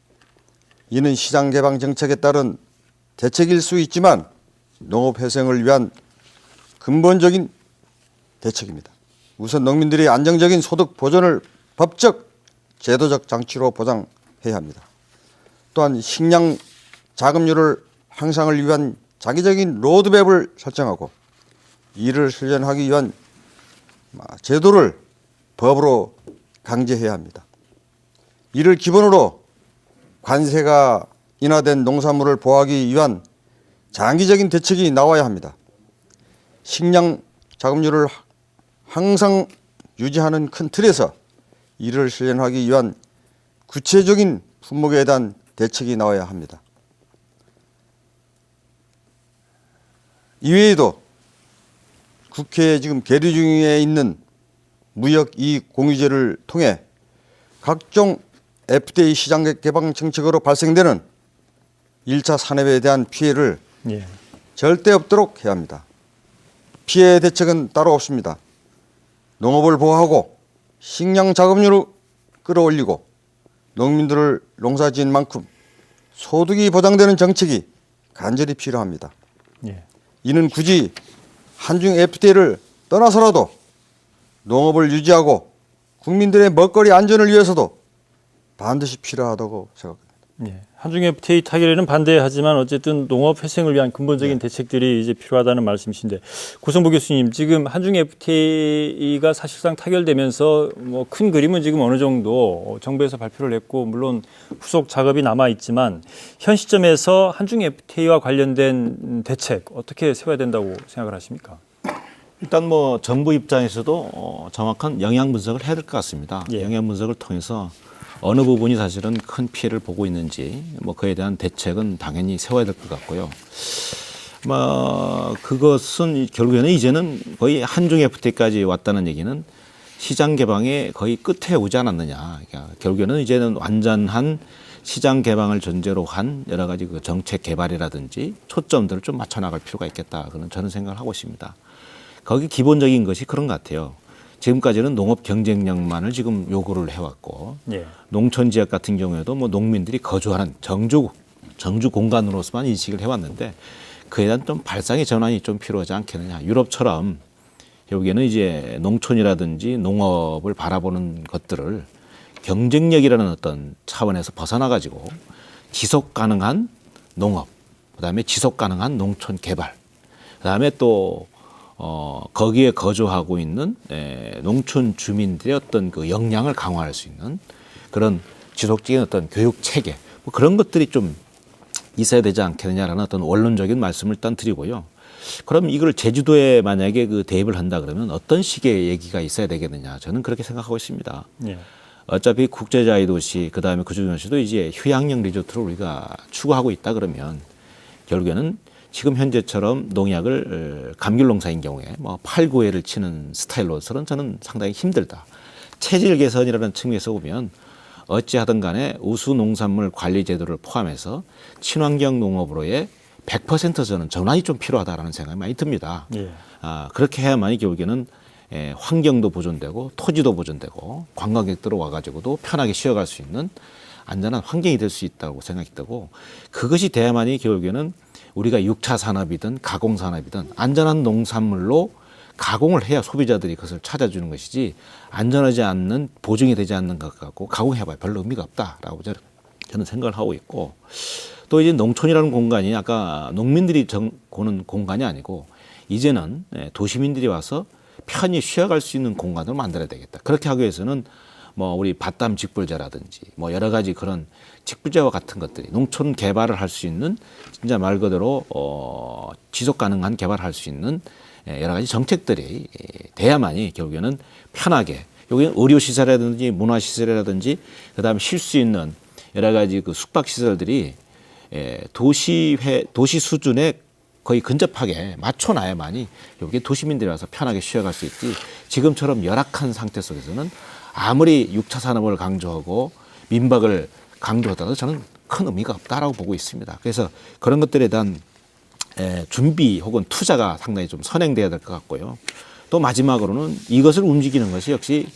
이는 시장 개방 정책에 따른 대책일 수 있지만 농업 회생을 위한 근본적인 대책입니다. 우선 농민들이 안정적인 소득 보전을 법적, 제도적 장치로 보장해야 합니다. 또한 식량 자금률을 향상을 위한 장기적인 로드맵을 설정하고 이를 실현하기 위한 제도를 법으로 강제해야 합니다. 이를 기본으로 관세가 인하된 농산물을 보호하기 위한 장기적인 대책이 나와야 합니다. 식량 자금률을 항상 유지하는 큰 틀에서 이를 실현하기 위한 구체적인 품목에 대한 대책이 나와야 합니다. 이외에도 국회에 지금 계류 중에 있는 무역이익공유제를 통해 각종 FTA 시장 개방 정책으로 발생되는 1차 산업에 대한 피해를 예. 절대 없도록 해야 합니다. 피해 대책은 따로 없습니다. 농업을 보호하고 식량 자금률을 끌어올리고 농민들을 농사지은 만큼 소득이 보장되는 정책이 간절히 필요합니다. 예. 이는 굳이 한중 FTA를 떠나서라도 농업을 유지하고 국민들의 먹거리 안전을 위해서도 반드시 필요하다고 생각합니다. 예. 한중 FTA 타결에는 반대하지만 어쨌든 농업 회생을 위한 근본적인 대책들이 이제 필요하다는 말씀이신데 고성보 교수님 지금 한중 FTA가 사실상 타결되면서 뭐 큰 그림은 지금 어느 정도 정부에서 발표를 했고 물론 후속 작업이 남아 있지만 현 시점에서 한중 FTA와 관련된 대책 어떻게 세워야 된다고 생각을 하십니까? 일단 뭐 정부 입장에서도 정확한 영향 분석을 해야 될 것 같습니다. 예. 영향 분석을 통해서 어느 부분이 사실은 큰 피해를 보고 있는지 뭐 그에 대한 대책은 당연히 세워야 될 것 같고요. 그것은 결국에는 이제는 거의 한중 FTA까지 왔다는 얘기는 시장 개방의 거의 끝에 오지 않았느냐. 그러니까 결국에는 이제는 완전한 시장 개방을 전제로 한 여러 가지 그 정책 개발이라든지 초점들을 좀 맞춰 나갈 필요가 있겠다. 그런 저는 생각을 하고 있습니다. 거기 기본적인 것이 그런 것 같아요. 지금까지는 농업 경쟁력만을 지금 요구를 해왔고 예. 농촌 지역 같은 경우에도 뭐 농민들이 거주하는 정주 공간으로서만 인식을 해왔는데 그에 대한 좀 발상의 전환이 좀 필요하지 않겠느냐. 유럽처럼 여기에는 이제 농촌이라든지 농업을 바라보는 것들을 경쟁력이라는 어떤 차원에서 벗어나 가지고 지속 가능한 농업, 그다음에 지속 가능한 농촌 개발, 그다음에 또 거기에 거주하고 있는 농촌 주민들의 어떤 그 역량을 강화할 수 있는 그런 지속적인 어떤 교육 체계 뭐 그런 것들이 좀 있어야 되지 않겠느냐라는 어떤 원론적인 말씀을 일단 드리고요. 그럼 이걸 제주도에 만약에 그 대입을 한다 그러면 어떤 식의 얘기가 있어야 되겠느냐 저는 그렇게 생각하고 있습니다. 예. 어차피 국제자유 도시 그다음에 그중에서도 이제 휴양형 리조트를 우리가 추구하고 있다 그러면 결국에는 지금 현재처럼 농약을 감귤 농사인 경우에 뭐 8, 9회를 치는 스타일로서는 저는 상당히 힘들다. 체질 개선이라는 측면에서 보면 어찌하든 간에 우수 농산물 관리 제도를 포함해서 친환경 농업으로의 100% 저는 전환이 좀 필요하다라는 생각이 많이 듭니다. 예. 그렇게 해야만이 결국에는 환경도 보존되고 토지도 보존되고 관광객들 와가지고도 편하게 쉬어갈 수 있는 안전한 환경이 될 수 있다고 생각이 되고 그것이 돼야만이 결국에는 우리가 6차 산업이든 가공산업이든 안전한 농산물로 가공을 해야 소비자들이 그것을 찾아주는 것이지 안전하지 않는 보증이 되지 않는 것 갖고 가공해봐야 별로 의미가 없다라고 저는 생각을 하고 있고 또 이제 농촌이라는 공간이 아까 농민들이 고는 공간이 아니고 이제는 도시민들이 와서 편히 쉬어갈 수 있는 공간을 만들어야 되겠다. 그렇게 하기 위해서는 뭐 우리 밭담 직불제라든지 뭐 여러 가지 그런 직불제와 같은 것들이 농촌 개발을 할 수 있는 진짜 말 그대로 지속 가능한 개발을 할 수 있는 여러 가지 정책들이 돼야만이 결국에는 편하게 여기는 의료 시설이라든지 문화 시설이라든지 그다음에 쉴 수 있는 여러 가지 그 숙박 시설들이 도시 수준에 거의 근접하게 맞춰놔야만이 여기 도시민들이 와서 편하게 쉬어갈 수 있지 지금처럼 열악한 상태 속에서는 아무리 6차 산업을 강조하고 민박을 강조하더라도 저는 큰 의미가 없다라고 보고 있습니다. 그래서 그런 것들에 대한 준비 혹은 투자가 상당히 좀 선행돼야 될 것 같고요. 또 마지막으로는 이것을 움직이는 것이 역시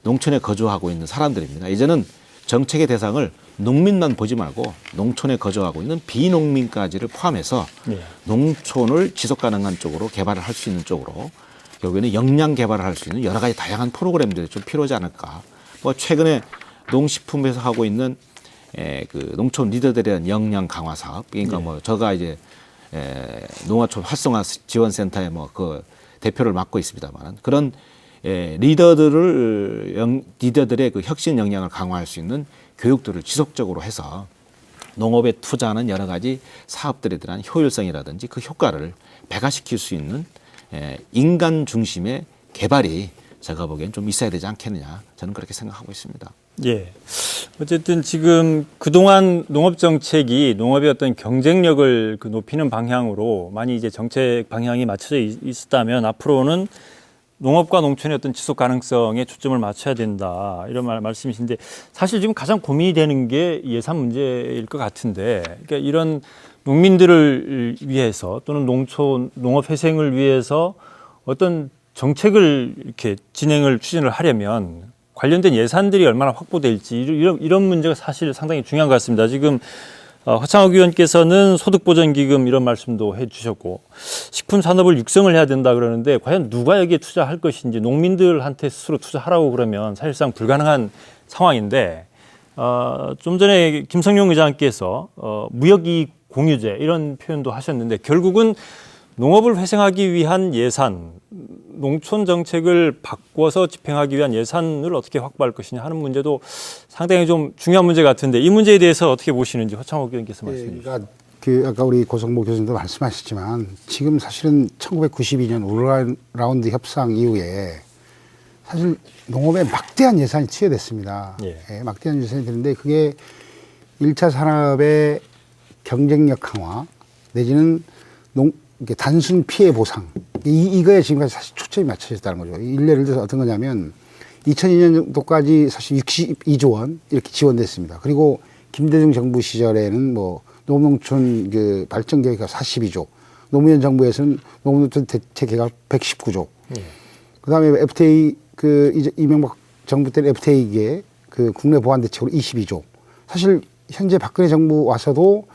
농촌에 거주하고 있는 사람들입니다. 이제는 정책의 대상을 농민만 보지 말고 농촌에 거주하고 있는 비농민까지를 포함해서 농촌을 지속 가능한 쪽으로 개발을 할 수 있는 쪽으로 결국에는 역량 개발을 할 수 있는 여러 가지 다양한 프로그램들이 좀 필요하지 않을까. 뭐 최근에 농식품에서 하고 있는 그 농촌 리더들에 대한 역량 강화 사업. 그러니까 뭐 제가 이제 농어촌 활성화 지원센터의 뭐 그 대표를 맡고 있습니다만 그런 리더들의 그 혁신 역량을 강화할 수 있는 교육들을 지속적으로 해서 농업에 투자하는 여러 가지 사업들에 대한 효율성이라든지 그 효과를 배가시킬 수 있는 인간 중심의 개발이 제가 보기엔 좀 있어야 되지 않겠느냐 저는 그렇게 생각하고 있습니다. 예. 어쨌든 지금 그동안 농업 정책이 농업의 어떤 경쟁력을 그 높이는 방향으로 많이 이제 정책 방향이 맞춰져 있었다면 앞으로는 농업과 농촌의 어떤 지속 가능성에 초점을 맞춰야 된다. 이런 말씀이신데 사실 지금 가장 고민이 되는 게 예산 문제일 것 같은데 그러니까 이런 농민들을 위해서 또는 농촌 농업 회생을 위해서 어떤 정책을 이렇게 추진을 하려면 관련된 예산들이 얼마나 확보될지 이런 문제가 사실 상당히 중요한 것 같습니다. 지금 허창욱 의원께서는 소득보전기금 이런 말씀도 해주셨고 식품 산업을 육성을 해야 된다 그러는데 과연 누가 여기에 투자할 것인지 농민들한테 스스로 투자하라고 그러면 사실상 불가능한 상황인데 좀 전에 김성용 의장께서 무역이익 공유제 이런 표현도 하셨는데 결국은 농업을 회생하기 위한 예산, 농촌 정책을 바꿔서 집행하기 위한 예산을 어떻게 확보할 것이냐 하는 문제도 상당히 좀 중요한 문제 같은데 이 문제에 대해서 어떻게 보시는지 허창욱 의원께서 말씀해 주시죠. 그러니까 그 아까 우리 고성모 교수님도 말씀하셨지만 지금 사실은 1992년 올라운드 협상 이후에 사실 농업에 막대한 예산이 투여됐습니다. 막대한 예산이 되는데 그게 1차 산업의 경쟁력 강화 내지는 이게 단순 피해 보상 이거에 지금까지 사실 초점이 맞춰져 있다는 거죠. 예를 들어서 어떤 거냐면 2002년도까지 사실 62조 원 이렇게 지원됐습니다. 그리고 김대중 정부 시절에는 뭐 농업농촌 그 발전 계획이 42조, 노무현 정부에서는 농업농촌 대책 계획 119조. 그다음에 FTA 그 이제 이명박 정부 때는 FTA계 그 국내 보완 대책으로 22조. 사실 현재 박근혜 정부 와서도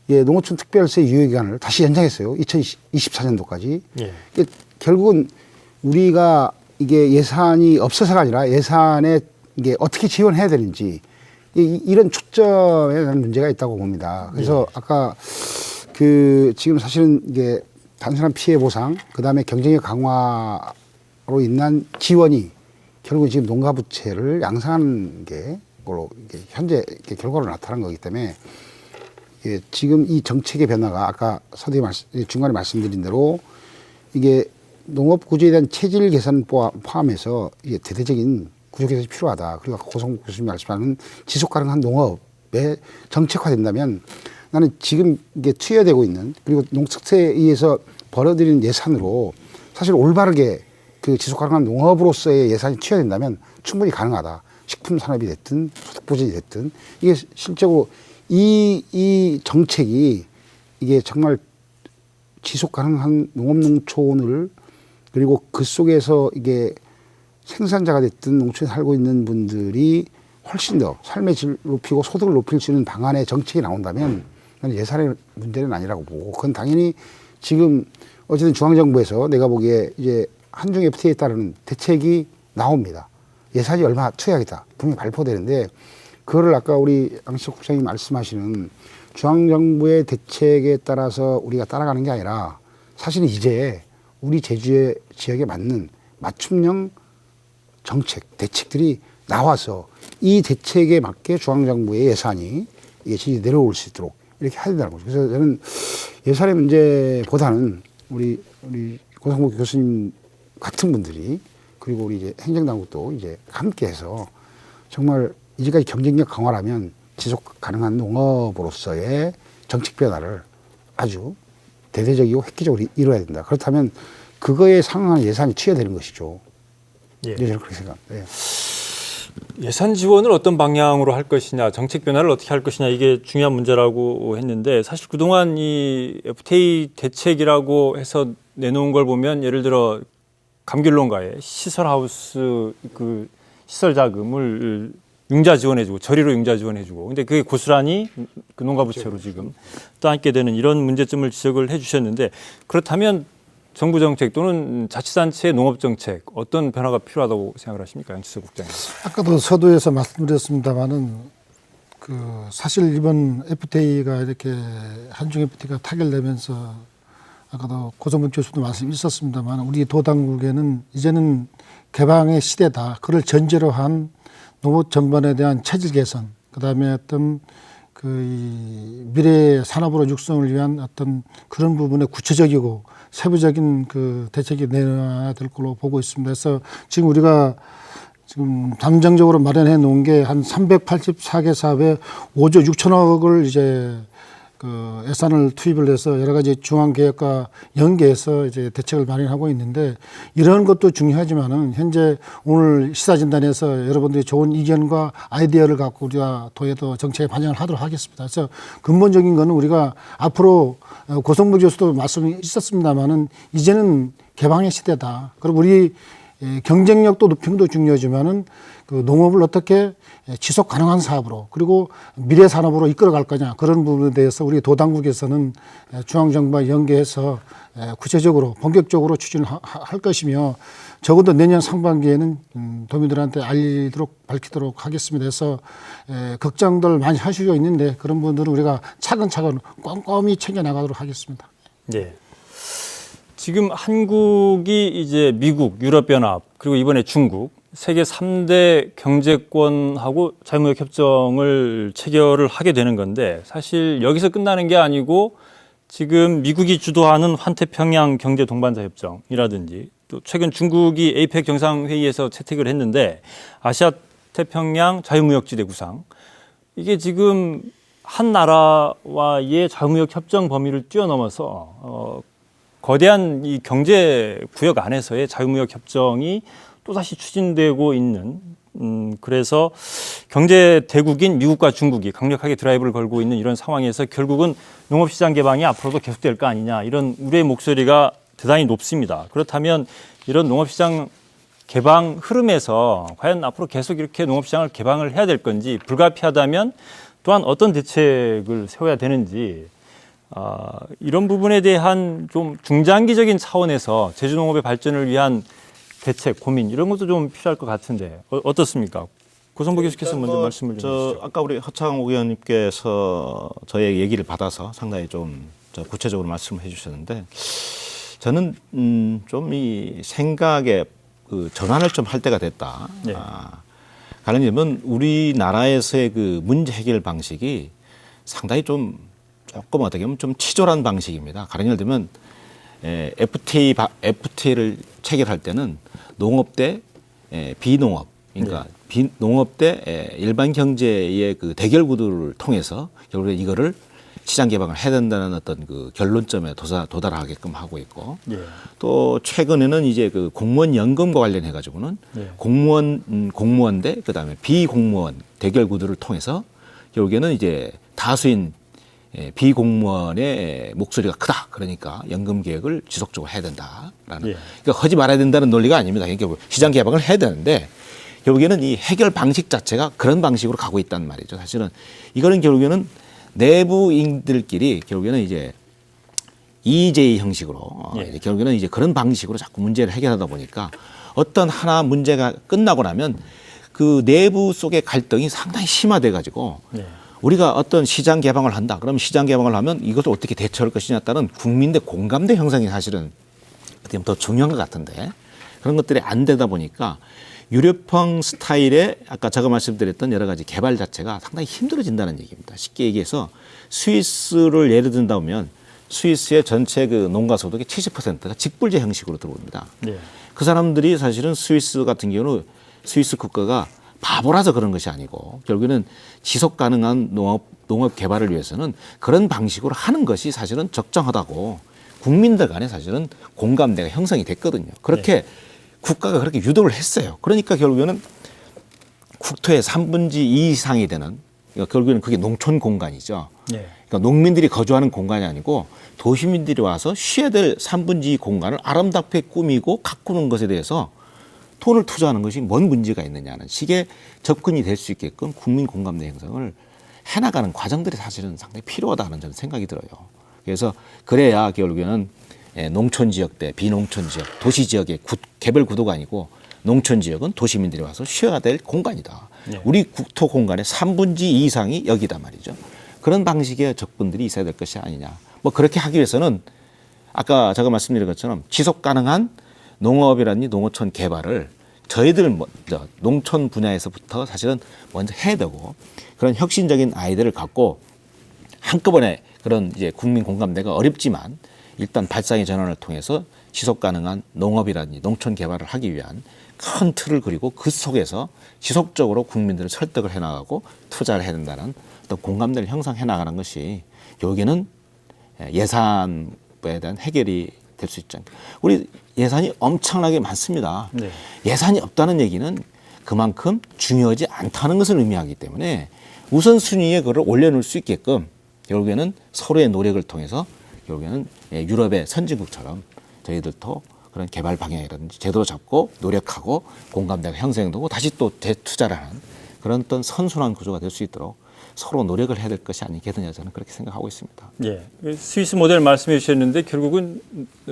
농어촌 특별세 유예기간을 다시 연장했어요. 2024년도까지. 결국은 우리가 이게 예산이 없어서가 아니라 예산에 이게 어떻게 지원해야 되는지 이런 초점에 대한 문제가 있다고 봅니다. 그래서 아까 그 지금 사실은 이게 단순한 피해 보상, 그 다음에 경쟁력 강화로 인한 지원이 결국 지금 농가 부채를 양산하는 게 현재 결과로 나타난 거기 때문에 지금 이 정책의 변화가 아까 중간에 말씀드린 대로 이게 농업 구조에 대한 체질 개선 포함해서 이게 대대적인 구조 개선이 필요하다. 그리고 아까 고성 교수님 말씀하는 지속 가능한 농업에 정책화된다면 나는 지금 이게 투여되고 있는 그리고 농특세에 의해서 벌어들인 예산으로 사실 올바르게 그 지속 가능한 농업으로서의 예산이 투여된다면 충분히 가능하다. 식품 산업이 됐든 소득보전이 됐든 이게 실제로 이 정책이 이게 정말 지속 가능한 농업농촌을 그리고 그 속에서 이게 생산자가 됐든 농촌에 살고 있는 분들이 훨씬 더 삶의 질 높이고 소득을 높일 수 있는 방안의 정책이 나온다면 나는 예산의 문제는 아니라고 보고 그건 당연히 지금 어쨌든 중앙정부에서 내가 보기에 이제 한중 FTA에 따르는 대책이 나옵니다. 예산이 얼마 투여하겠다 분명히 발표되는데 그거를 아까 우리 양시석 국장님 말씀하시는 중앙정부의 대책에 따라서 우리가 따라가는 게 아니라 사실은 이제 우리 제주의 지역에 맞는 맞춤형 정책, 대책들이 나와서 이 대책에 맞게 중앙정부의 예산이 이게 제주에 내려올 수 있도록 이렇게 해야 된다는 거죠. 그래서 저는 예산의 문제보다는 우리 고성복 교수님 같은 분들이 그리고 우리 이제 행정당국도 이제 함께해서 정말 이제까지 경쟁력 강화라면 지속 가능한 농업으로서의 정책 변화를 아주 대대적이고 획기적으로 이루어야 된다. 그렇다면 그거에 상응하는 예산이 투여되는 것이죠. 예. 저는 그렇게 생각합니다. 예. 예산 지원을 어떤 방향으로 할 것이냐, 정책 변화를 어떻게 할 것이냐 이게 중요한 문제라고 했는데 사실 그동안 이 FTA 대책이라고 해서 내놓은 걸 보면 예를 들어 감귤농가에 시설하우스 그 시설 자금을 융자 지원해주고 저리로 융자 지원해주고 근데 그게 고스란히 그 농가부채로 지금 떠안게 되는 이런 문제점을 지적을 해주셨는데 그렇다면 정부 정책 또는 자치단체의 농업 정책 어떤 변화가 필요하다고 생각을 하십니까, 양치석 국장님? 아까도 서두에서 말씀드렸습니다만은 그 사실 이번 FTA가 이렇게 한중 FTA가 타결되면서 아까도 고성문 교수도 말씀 있었습니다만 우리 도당국에는 이제는 개방의 시대다. 그걸 전제로 한 농업 전반에 대한 체질 개선, 그다음에 어떤 그 미래 산업으로 육성을 위한 어떤 그런 부분에 구체적이고 세부적인 그 대책이 내놔야 될 걸로 보고 있습니다. 그래서 지금 우리가 지금 잠정적으로 마련해 놓은 게 한 384개 사업에 5조 6천억을 이제 그 예산을 투입을 해서 여러 가지 중앙계획과 연계해서 이제 대책을 마련하고 있는데 이런 것도 중요하지만은 현재 오늘 시사진단에서 여러분들이 좋은 이견과 아이디어를 갖고 우리가 도에도 정책에 반영을 하도록 하겠습니다. 그래서 근본적인 거는 우리가 앞으로 고성부 교수도 말씀이 있었습니다만은 이제는 개방의 시대다. 그리고 우리 경쟁력도 높이는 것도 중요하지만은 그 농업을 어떻게 지속 가능한 사업으로 그리고 미래 산업으로 이끌어갈 거냐 그런 부분에 대해서 우리 도당국에서는 중앙정부와 연계해서 구체적으로 본격적으로 추진을 할 것이며 적어도 내년 상반기에는 도민들한테 알리도록 밝히도록 하겠습니다. 그래서 걱정들 많이 하시고 있는데 그런 분들은 우리가 차근차근 꼼꼼히 챙겨나가도록 하겠습니다. 네. 지금 한국이 이제 미국, 유럽연합 그리고 이번에 중국 세계 3대 경제권하고 자유무역 협정을 체결을 하게 되는 건데 사실 여기서 끝나는 게 아니고 지금 미국이 주도하는 환태평양 경제 동반자 협정이라든지 또 최근 중국이 에이펙 정상회의에서 채택을 했는데 아시아 태평양 자유무역지대 구상 이게 지금 한 나라와의 자유무역 협정 범위를 뛰어넘어서 거대한 이 경제 구역 안에서의 자유무역 협정이 또다시 추진되고 있는 그래서 경제 대국인 미국과 중국이 강력하게 드라이브를 걸고 있는 이런 상황에서 결국은 농업시장 개방이 앞으로도 계속될 거 아니냐 이런 우려의 목소리가 대단히 높습니다. 그렇다면 이런 농업시장 개방 흐름에서 과연 앞으로 계속 이렇게 농업시장을 개방을 해야 될 건지 불가피하다면 또한 어떤 대책을 세워야 되는지 이런 부분에 대한 좀 중장기적인 차원에서 제주농업의 발전을 위한 대책, 고민 이런 것도 좀 필요할 것 같은데 어떻습니까? 고성보 교수께서 먼저 말씀을 좀 해주시죠. 아까 우리 허창욱 의원님께서 저의 얘기를 받아서 상당히 좀 구체적으로 말씀을 해주셨는데 저는 좀 이 생각의 그 전환을 좀 할 때가 됐다. 네. 가령님은 우리나라에서의 그 문제 해결 방식이 상당히 좀 조금 어떻게 보면 좀 치졸한 방식입니다. 가령 예를 들면 FTA를 체결할 때는 농업 대 비농업, 그러니까 농업 대 일반 경제의 그 대결 구도를 통해서 결국에 이거를 시장 개방을 해야 된다는 어떤 그 결론점에 도달하게끔 하고 있고 예. 또 최근에는 이제 그 공무원 연금과 관련해 가지고는 예. 공무원 대 그다음에 비공무원 대결 구도를 통해서 결국에는 이제 다수인 비공무원의 목소리가 크다. 그러니까 연금 개혁을 지속적으로 해야 된다라는. 예. 그러니까 하지 말아야 된다는 논리가 아닙니다. 그러니까 시장 개방을 해야 되는데 결국에는 이 해결 방식 자체가 그런 방식으로 가고 있단 말이죠. 사실은 이거는 결국에는 내부인들끼리 결국에는 이제 EJ 형식으로 예. 이제 결국에는 이제 그런 방식으로 자꾸 문제를 해결하다 보니까 어떤 하나 문제가 끝나고 나면 그 내부 속의 갈등이 상당히 심화돼 가지고 네. 우리가 어떤 시장 개방을 한다. 그러면 시장 개방을 하면 이것을 어떻게 대처할 것이냐에 따른 국민의 공감대 형성이 사실은 어떻게 보면 더 중요한 것 같은데 그런 것들이 안 되다 보니까 유럽형 스타일의 아까 제가 말씀드렸던 여러 가지 개발 자체가 상당히 힘들어진다는 얘기입니다. 쉽게 얘기해서 스위스를 예를 든다 보면 스위스의 전체 그 농가 소득의 70%가 직불제 형식으로 들어옵니다. 네. 그 사람들이 사실은 스위스 같은 경우는 스위스 국가가 바보라서 그런 것이 아니고 결국에는 지속 가능한 농업 개발을 위해서는 그런 방식으로 하는 것이 사실은 적정하다고 국민들 간에 사실은 공감대가 형성이 됐거든요. 그렇게 국가가 그렇게 유도를 했어요. 그러니까 결국에는 국토의 3분의 2 이상이 되는 그러니까 결국에는 그게 농촌 공간이죠. 네. 그러니까 농민들이 거주하는 공간이 아니고 도시민들이 와서 쉬어야 될 3분의 2 공간을 아름답게 꾸미고 가꾸는 것에 대해서 돈을 투자하는 것이 뭔 문제가 있느냐는 식의 접근이 될 수 있게끔 국민 공감대 형성을 해나가는 과정들이 사실은 상당히 필요하다는 저는 생각이 들어요. 그래서 그래야 결국에는 농촌 지역 대 비농촌 지역, 도시 지역의 개별 구도가 아니고 농촌 지역은 도시민들이 와서 쉬어야 될 공간이다. 네. 우리 국토 공간의 3분의 2 이상이 여기다 말이죠. 그런 방식의 접근들이 있어야 될 것이 아니냐. 뭐 그렇게 하기 위해서는 아까 제가 말씀드린 것처럼 지속 가능한 농업이라든지 농어촌 개발을 저희들 먼저 농촌 분야에서부터 사실은 먼저 해야 되고 그런 혁신적인 아이디어를 갖고 한꺼번에 그런 이제 국민 공감대가 어렵지만 일단 발상의 전환을 통해서 지속 가능한 농업이라든지 농촌 개발을 하기 위한 큰 틀을 그리고 그 속에서 지속적으로 국민들을 설득을 해나가고 투자를 해야 된다는 어떤 공감대를 형성해 나가는 것이 여기는 예산에 대한 해결이 될 수 있죠. 우리 예산이 엄청나게 많습니다. 네. 예산이 없다는 얘기는 그만큼 중요하지 않다는 것을 의미하기 때문에 우선순위에 그걸 올려놓을 수 있게끔 결국에는 서로의 노력을 통해서 결국에는 유럽의 선진국처럼 저희들도 그런 개발 방향이라든지 제도를 잡고 노력하고 공감대가 형성되고 다시 또 재투자를 하는 그런 어떤 선순환 구조가 될 수 있도록 서로 노력을 해야 될 것이 아니겠느냐 저는 그렇게 생각하고 있습니다. 예. 스위스 모델 말씀해 주셨는데 결국은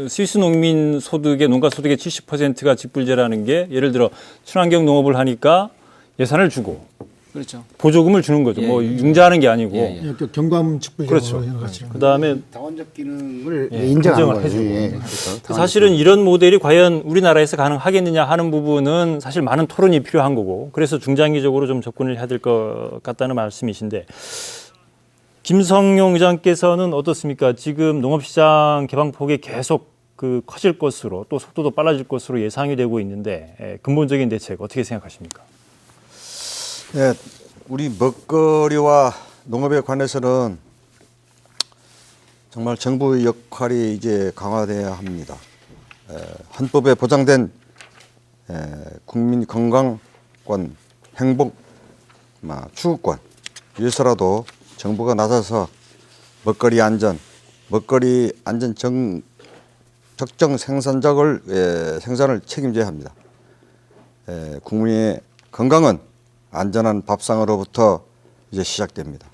스위스 농민 소득의 농가 소득의 70%가 직불제라는 게 예를 들어 친환경 농업을 하니까 예산을 주고 그렇죠. 보조금을 주는 거죠. 예, 뭐 예. 융자하는 게 아니고. 예, 예. 경감 직불 그렇죠. 그다음에 자원적 기능을 예, 인정하는 인정을 거예요. 해주고. 예, 그렇죠. 사실은 이런 모델이 과연 우리나라에서 가능하겠느냐 하는 부분은 사실 많은 토론이 필요한 거고 그래서 중장기적으로 좀 접근을 해야 될 것 같다는 말씀이신데 김성용 의장께서는 어떻습니까? 지금 농업시장 개방폭이 계속 그 커질 것으로 또 속도도 빨라질 것으로 예상이 되고 있는데 근본적인 대책 어떻게 생각하십니까? 예, 우리 먹거리와 농업에 관해서는 정말 정부의 역할이 이제 강화돼야 합니다. 헌법에 보장된 국민 건강권, 행복, 추구권 위해서라도 정부가 나서서 먹거리 안전 적정 생산을 책임져야 합니다. 국민의 건강은 안전한 밥상으로부터 이제 시작됩니다.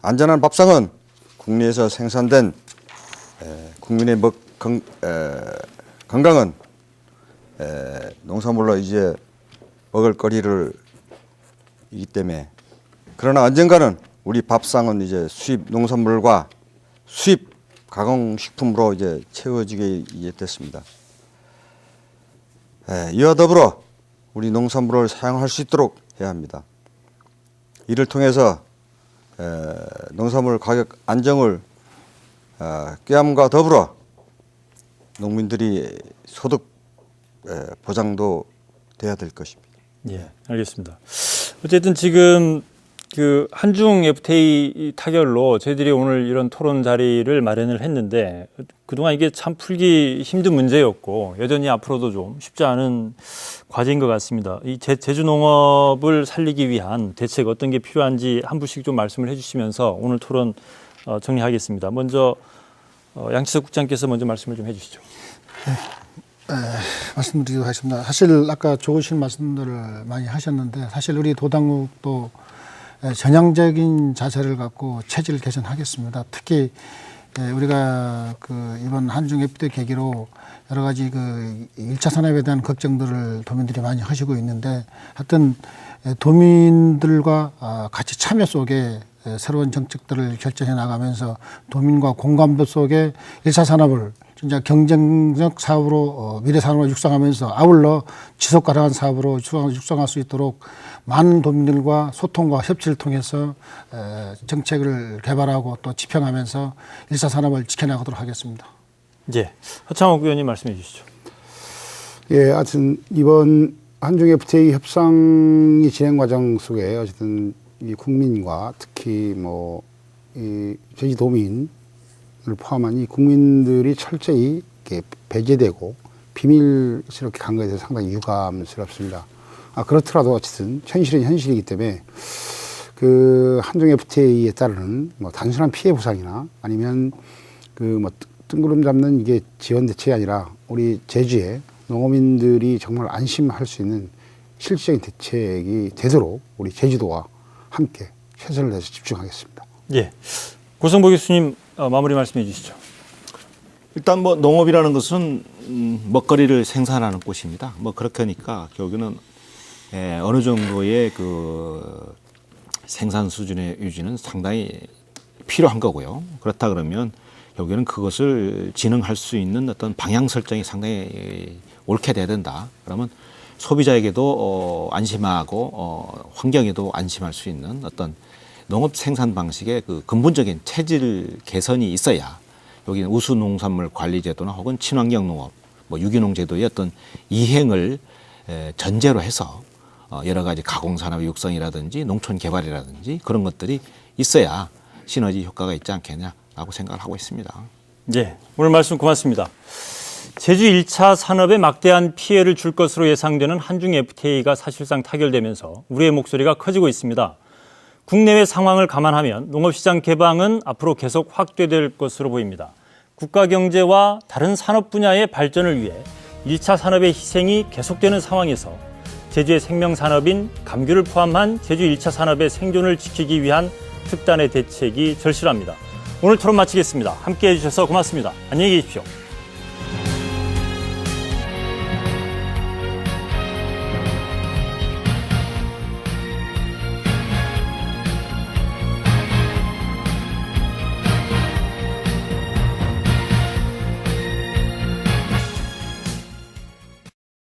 안전한 밥상은 국내에서 생산된 국민의 건강은 농산물로 이제 먹을 거리를 이기 때문에 그러나 언젠가는 우리 밥상은 이제 수입 농산물과 수입 가공식품으로 이제 채워지게 이제 됐습니다. 이와 더불어 우리 농산물을 사용할 수 있도록 해야 합니다. 이를 통해서 농산물 가격 안정을 꾀함과 더불어 농민들이 소득 보장도 돼야 될 것입니다. 예, 알겠습니다. 어쨌든 지금 그 한중 FTA 타결로 저희들이 오늘 이런 토론 자리를 마련을 했는데 그동안 이게 참 풀기 힘든 문제였고 여전히 앞으로도 좀 쉽지 않은 과제인 것 같습니다. 이 제주 농업을 살리기 위한 대책 어떤 게 필요한지 한 분씩 좀 말씀을 해주시면서 오늘 토론 정리하겠습니다. 먼저 양치석 국장께서 먼저 말씀을 좀 해주시죠. 말씀드리도록 하겠습니다. 사실 아까 좋으신 말씀들을 많이 하셨는데 사실 우리 도당국도 전향적인 자세를 갖고 체질 개선하겠습니다. 특히 우리가 그 이번 한중 FTA 계기로 여러 가지 그 1차 산업에 대한 걱정들을 도민들이 많이 하시고 있는데 하여튼 도민들과 같이 참여 속에 새로운 정책들을 결정해 나가면서 도민과 공감도 속에 1차 산업을 진짜 경쟁적 사업으로 미래 산업을 육성하면서 아울러 지속 가능한 사업으로 육성할 수 있도록 많은 도민들과 소통과 협치를 통해서 정책을 개발하고 또 집행하면서 1차 산업을 지켜나가도록 하겠습니다. 예, 허창옥 의원님 말씀해 주시죠. 예, 하여튼 이번 한중 FTA 협상이 진행 과정 속에 어쨌든 이 국민과 특히 뭐 이 제주도민을 포함한 이 국민들이 철저히 이렇게 배제되고 비밀스럽게 간 것에 대해서 상당히 유감스럽습니다. 그렇더라도 어쨌든 현실은 현실이기 때문에 그 한중 FTA에 따르는 뭐 단순한 피해 보상이나 아니면 그 뭐 뜬구름 잡는 이게 지원 대책이 아니라 우리 제주의 농어민들이 정말 안심할 수 있는 실질적인 대책이 되도록 우리 제주도와 함께 최선을 다해서 집중하겠습니다. 예, 고성보 교수님 마무리 말씀해 주시죠. 일단 뭐 농업이라는 것은 먹거리를 생산하는 곳입니다. 뭐 그렇게 하니까 결국에는 어느 정도의 그 생산 수준의 유지는 상당히 필요한 거고요. 그렇다 그러면 결국에는 그것을 진흥할 수 있는 어떤 방향 설정이 상당히 옳게 돼야 된다. 그러면 소비자에게도 안심하고 환경에도 안심할 수 있는 어떤 농업 생산 방식의 그 근본적인 체질 개선이 있어야 여기는 우수 농산물 관리 제도나 혹은 친환경 농업, 뭐 유기농 제도의 어떤 이행을 전제로 해서 여러 가지 가공산업의 육성이라든지 농촌 개발이라든지 그런 것들이 있어야 시너지 효과가 있지 않겠냐라고 생각을 하고 있습니다. 예, 오늘 말씀 고맙습니다. 제주 1차 산업에 막대한 피해를 줄 것으로 예상되는 한중 FTA가 사실상 타결되면서 우리의 목소리가 커지고 있습니다. 국내외 상황을 감안하면 농업시장 개방은 앞으로 계속 확대될 것으로 보입니다. 국가 경제와 다른 산업 분야의 발전을 위해 1차 산업의 희생이 계속되는 상황에서 제주의 생명산업인 감귤을 포함한 제주 1차 산업의 생존을 지키기 위한 특단의 대책이 절실합니다. 오늘 토론 마치겠습니다. 함께해 주셔서 고맙습니다. 안녕히 계십시오.